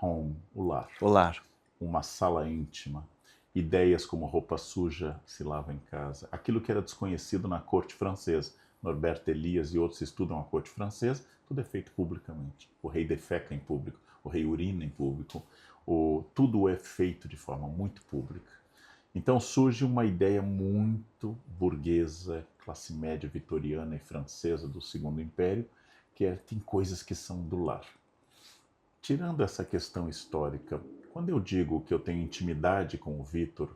Speaker 2: home, o lar.
Speaker 1: O lar.
Speaker 2: Uma sala íntima. Ideias como roupa suja se lava em casa. Aquilo que era desconhecido na corte francesa. Norbert Elias e outros estudam a corte francesa, tudo é feito publicamente. O rei defeca em público, o rei urina em público, tudo é feito de forma muito pública. Então surge uma ideia muito burguesa, classe média vitoriana e francesa do Segundo Império, que tem coisas que são do lar. Tirando essa questão histórica, quando eu digo que eu tenho intimidade com o Vitor,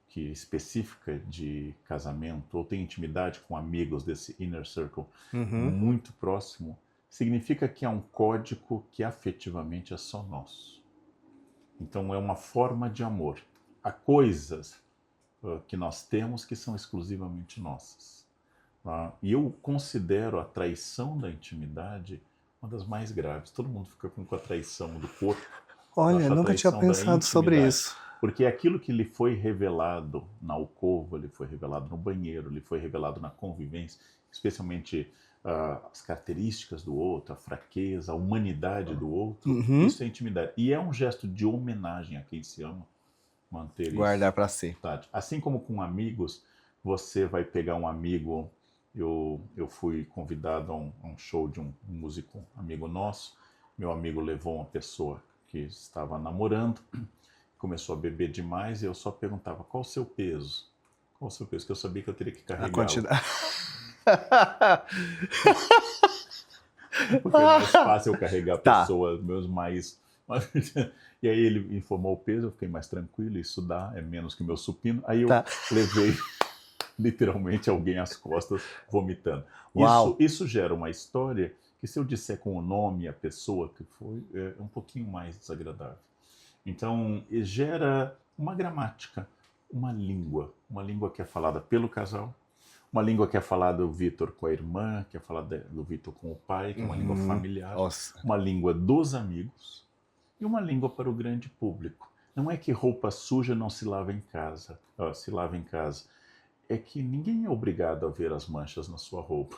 Speaker 2: que é específica de casamento, ou tenho intimidade com amigos desse inner circle muito próximo, significa que há um código que afetivamente é só nosso. Então é uma forma de amor. Há coisas que nós temos que são exclusivamente nossas. E eu considero a traição da intimidade uma das mais graves. Todo mundo fica com a traição do corpo.
Speaker 1: Olha, nunca tinha pensado sobre isso.
Speaker 2: Porque aquilo que lhe foi revelado na alcova, lhe foi revelado no banheiro, lhe foi revelado na convivência, especialmente as características do outro, a fraqueza, a humanidade do outro, isso é intimidade. E é um gesto de homenagem a quem se ama, manter
Speaker 1: guardar para si.
Speaker 2: Assim como com amigos, você vai pegar um amigo. Eu fui convidado a um show de um músico amigo nosso. Meu amigo levou uma pessoa que estava namorando, começou a beber demais e eu só perguntava: qual o seu peso? Qual o seu peso? Que eu sabia que eu teria que carregar.
Speaker 1: A quantidade.
Speaker 2: Porque é mais fácil eu carregar pessoas, meus mais... E aí ele informou o peso, eu fiquei mais tranquilo, isso é menos que o meu supino. Aí eu levei literalmente alguém às costas vomitando. Isso gera uma história que, se eu disser com o nome e a pessoa que foi, é um pouquinho mais desagradável. Então, gera uma gramática. uma língua que é falada pelo casal, uma língua que é falada do Vitor com a irmã, que é falada do Vitor com o pai, que é uma língua familiar, uma língua dos amigos e uma língua para o grande público. Não é que roupa suja não se lava em casa, é que ninguém é obrigado a ver as manchas na sua roupa.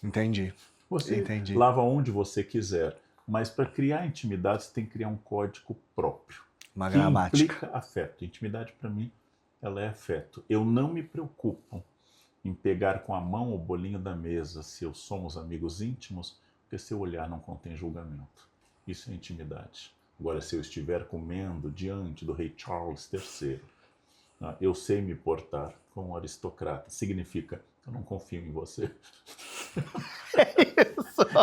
Speaker 1: Entendi.
Speaker 2: Você lava onde você quiser, mas para criar intimidade você tem que criar um código próprio.
Speaker 1: Uma
Speaker 2: que
Speaker 1: gramática.
Speaker 2: Implica afeto. Intimidade para mim, ela é afeto. Eu não me preocupo em pegar com a mão o bolinho da mesa se somos amigos íntimos, porque seu olhar não contém julgamento. Isso é intimidade. Agora, se eu estiver comendo diante do rei Charles III, eu sei me portar como um aristocrata. Significa, eu não confio em você.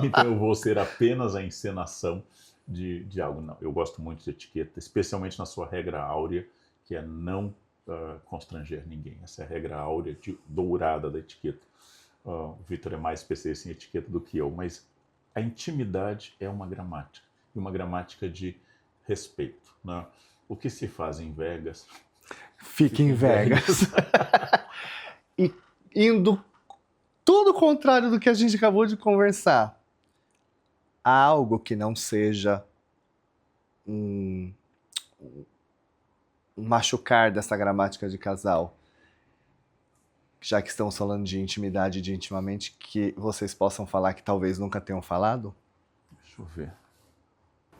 Speaker 2: Então eu vou ser apenas a encenação de algo. Não, eu gosto muito de etiqueta, especialmente na sua regra áurea, que é não constranger ninguém. Essa é a regra áurea dourada da etiqueta. O Vitor é mais especialista em etiqueta do que eu, mas a intimidade é uma gramática, e uma gramática de respeito. Né? O que se faz em Vegas...
Speaker 1: Fica em Vegas. E indo tudo contrário do que a gente acabou de conversar. Há algo que não seja um machucar dessa gramática de casal, já que estamos falando de intimidade e de intimamente, que vocês possam falar que talvez nunca tenham falado?
Speaker 2: Deixa eu ver.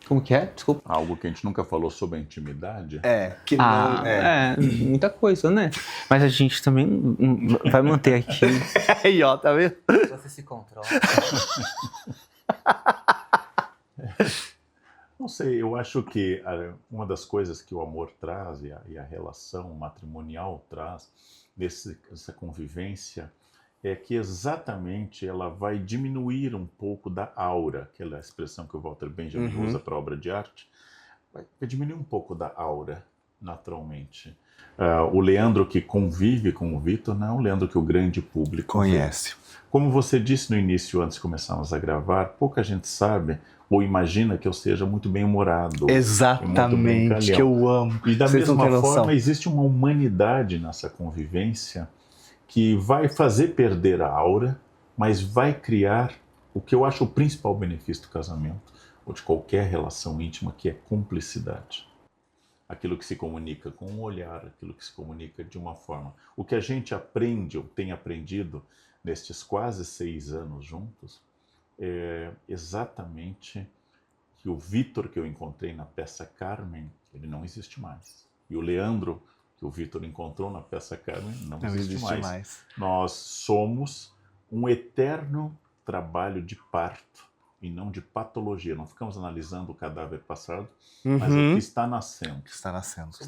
Speaker 3: Como que é? Desculpa.
Speaker 2: Algo que a gente nunca falou sobre a intimidade?
Speaker 1: Que não...
Speaker 3: Muita coisa, né? Mas a gente também vai manter aqui.
Speaker 1: Aí, ó, tá vendo?
Speaker 4: Você se controla.
Speaker 2: Não sei, eu acho que uma das coisas que o amor traz e a relação matrimonial traz, essa convivência, é que exatamente ela vai diminuir um pouco da aura, aquela expressão que o Walter Benjamin usa para obra de arte, vai diminuir um pouco da aura, naturalmente. O Leandro que convive com o Vitor não é o Leandro que o grande público
Speaker 1: conhece.
Speaker 2: Como você disse no início, antes de começarmos a gravar, pouca gente sabe ou imagina que eu seja muito bem-humorado.
Speaker 1: Exatamente, que eu amo.
Speaker 2: E da mesma forma, existe uma humanidade nessa convivência que vai fazer perder a aura, mas vai criar o que eu acho o principal benefício do casamento, ou de qualquer relação íntima, que é cumplicidade. Aquilo que se comunica com um olhar, aquilo que se comunica de uma forma. O que a gente aprende, ou tem aprendido, nestes quase 6 anos juntos, é exatamente que o Vitor que eu encontrei na peça Carmen, ele não existe mais. E o Leandro que o Vitor encontrou na peça Carmen não existe mais. Nós somos um eterno trabalho de parto e não de patologia. Não ficamos analisando o cadáver passado, mas o que está nascendo.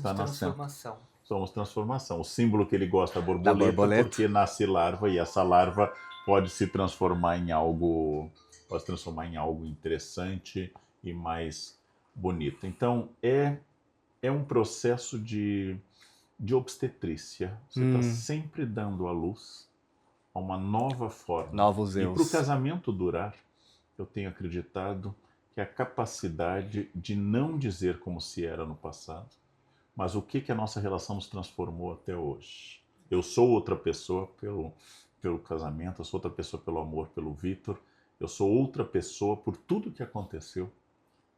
Speaker 4: Transformação.
Speaker 2: Somos transformação. O símbolo que ele gosta é a borboleta, porque nasce larva e essa larva pode se transformar em algo, interessante e mais bonito. Então é um processo de obstetrícia. Você está sempre dando à luz a uma nova forma.
Speaker 1: Novos
Speaker 2: E
Speaker 1: eus.
Speaker 2: para o casamento durar, eu tenho acreditado que a capacidade de não dizer como se era no passado, mas o que a nossa relação nos transformou até hoje. Eu sou outra pessoa pelo casamento, eu sou outra pessoa pelo amor, pelo Vitor, eu sou outra pessoa por tudo que aconteceu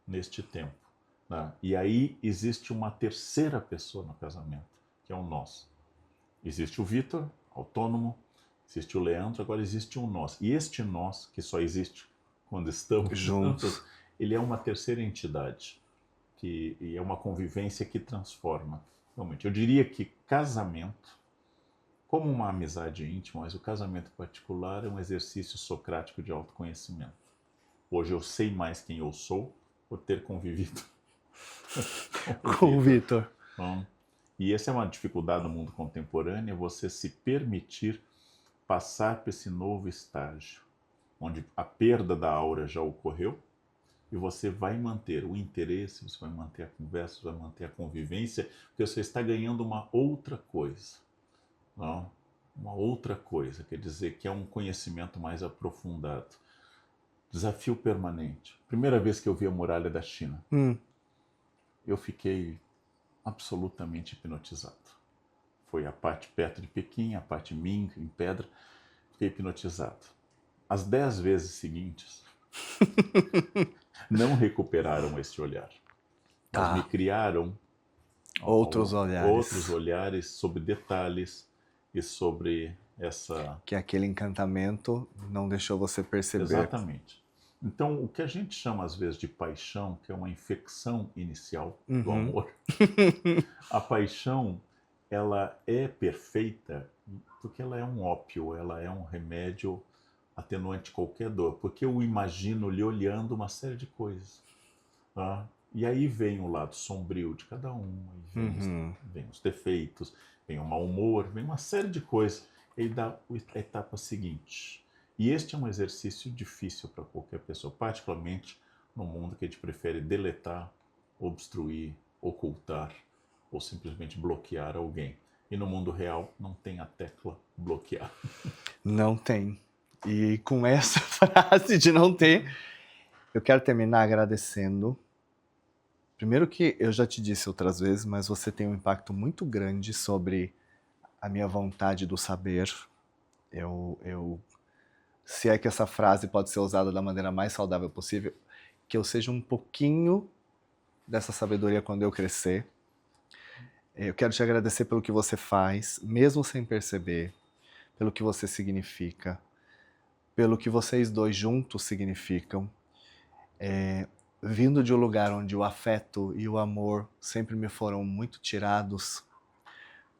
Speaker 2: neste tempo. Né? E aí existe uma terceira pessoa no casamento, que é o nós. Existe o Vitor, autônomo, existe o Leandro, agora existe um nós. E este nós, que só existe quando estamos juntos, ele é uma terceira entidade. E é uma convivência que transforma. Realmente, eu diria que casamento, como uma amizade íntima, mas o casamento em particular é um exercício socrático de autoconhecimento. Hoje eu sei mais quem eu sou por ter convivido
Speaker 1: com o Vitor.
Speaker 2: E essa é uma dificuldade no mundo contemporâneo, você se permitir passar por esse novo estágio, onde a perda da aura já ocorreu, e você vai manter o interesse, você vai manter a conversa, você vai manter a convivência, porque você está ganhando uma outra coisa. Não? Uma outra coisa, quer dizer que é um conhecimento mais aprofundado. Desafio permanente. Primeira vez que eu vi a muralha da China, eu fiquei absolutamente hipnotizado. foi a parte perto de Pequim, a parte Ming, em Pedra. Fiquei hipnotizado. As 10 vezes seguintes, não recuperaram esse olhar. Mas me criaram
Speaker 1: outros
Speaker 2: olhares sobre detalhes e sobre essa...
Speaker 1: Que aquele encantamento não deixou você perceber.
Speaker 2: Exatamente. Então, o que a gente chama às vezes de paixão, que é uma infecção inicial do amor, a paixão, ela é perfeita porque ela é um ópio, ela é um remédio atenuante de qualquer dor, porque eu imagino lhe olhando uma série de coisas. Tá? E aí vem o lado sombrio de cada um, vem os defeitos, vem o mau humor, vem uma série de coisas. E dá a etapa seguinte. E este é um exercício difícil para qualquer pessoa, particularmente no mundo que a gente prefere deletar, obstruir, ocultar ou simplesmente bloquear alguém. E no mundo real não tem a tecla bloquear.
Speaker 1: Não tem. E com essa frase de não ter, eu quero terminar agradecendo. Primeiro que eu já te disse outras vezes, mas você tem um impacto muito grande sobre a minha vontade do saber. Se é que essa frase pode ser usada da maneira mais saudável possível, que eu seja um pouquinho dessa sabedoria quando eu crescer. Eu quero te agradecer pelo que você faz, mesmo sem perceber, pelo que você significa, pelo que vocês dois juntos significam, vindo de um lugar onde o afeto e o amor sempre me foram muito tirados,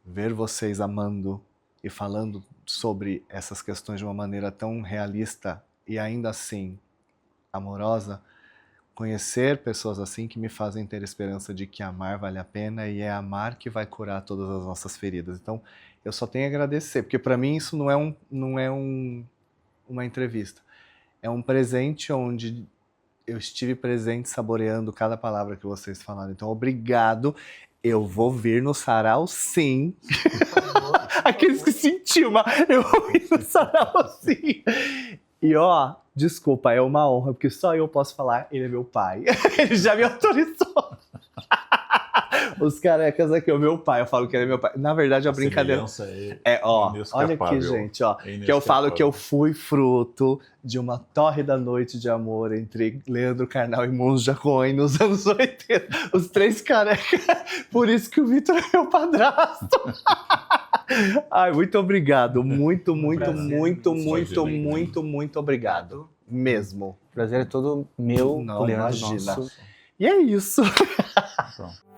Speaker 1: ver vocês amando e falando sobre essas questões de uma maneira tão realista e ainda assim amorosa, conhecer pessoas assim que me fazem ter esperança de que amar vale a pena e é amar que vai curar todas as nossas feridas. Então, eu só tenho a agradecer, porque para mim isso não é uma entrevista. É um presente onde eu estive presente saboreando cada palavra que vocês falaram. Então, obrigado. Eu vou vir no sarau, sim. Aqueles que sentiam, mas eu vou vir no sarau, sim. E ó, desculpa, é uma honra, porque só eu posso falar, ele é meu pai. Ele já me autorizou. Os carecas aqui, o meu pai, eu falo que ele é meu pai. Na verdade, a brincadeira olha aqui, gente, ó, que eu falo que eu fui fruto de uma tórrida noite de amor entre Leandro Carnal e Monge Jacone nos anos 80. Os 3 carecas. Por isso que o Vitor é meu padrasto. Ai, muito obrigado. Muito obrigado. Mesmo.
Speaker 3: O prazer é todo meu,
Speaker 1: não,
Speaker 3: Leandro,
Speaker 1: imagina.
Speaker 3: nosso.
Speaker 1: E é isso.
Speaker 2: Então.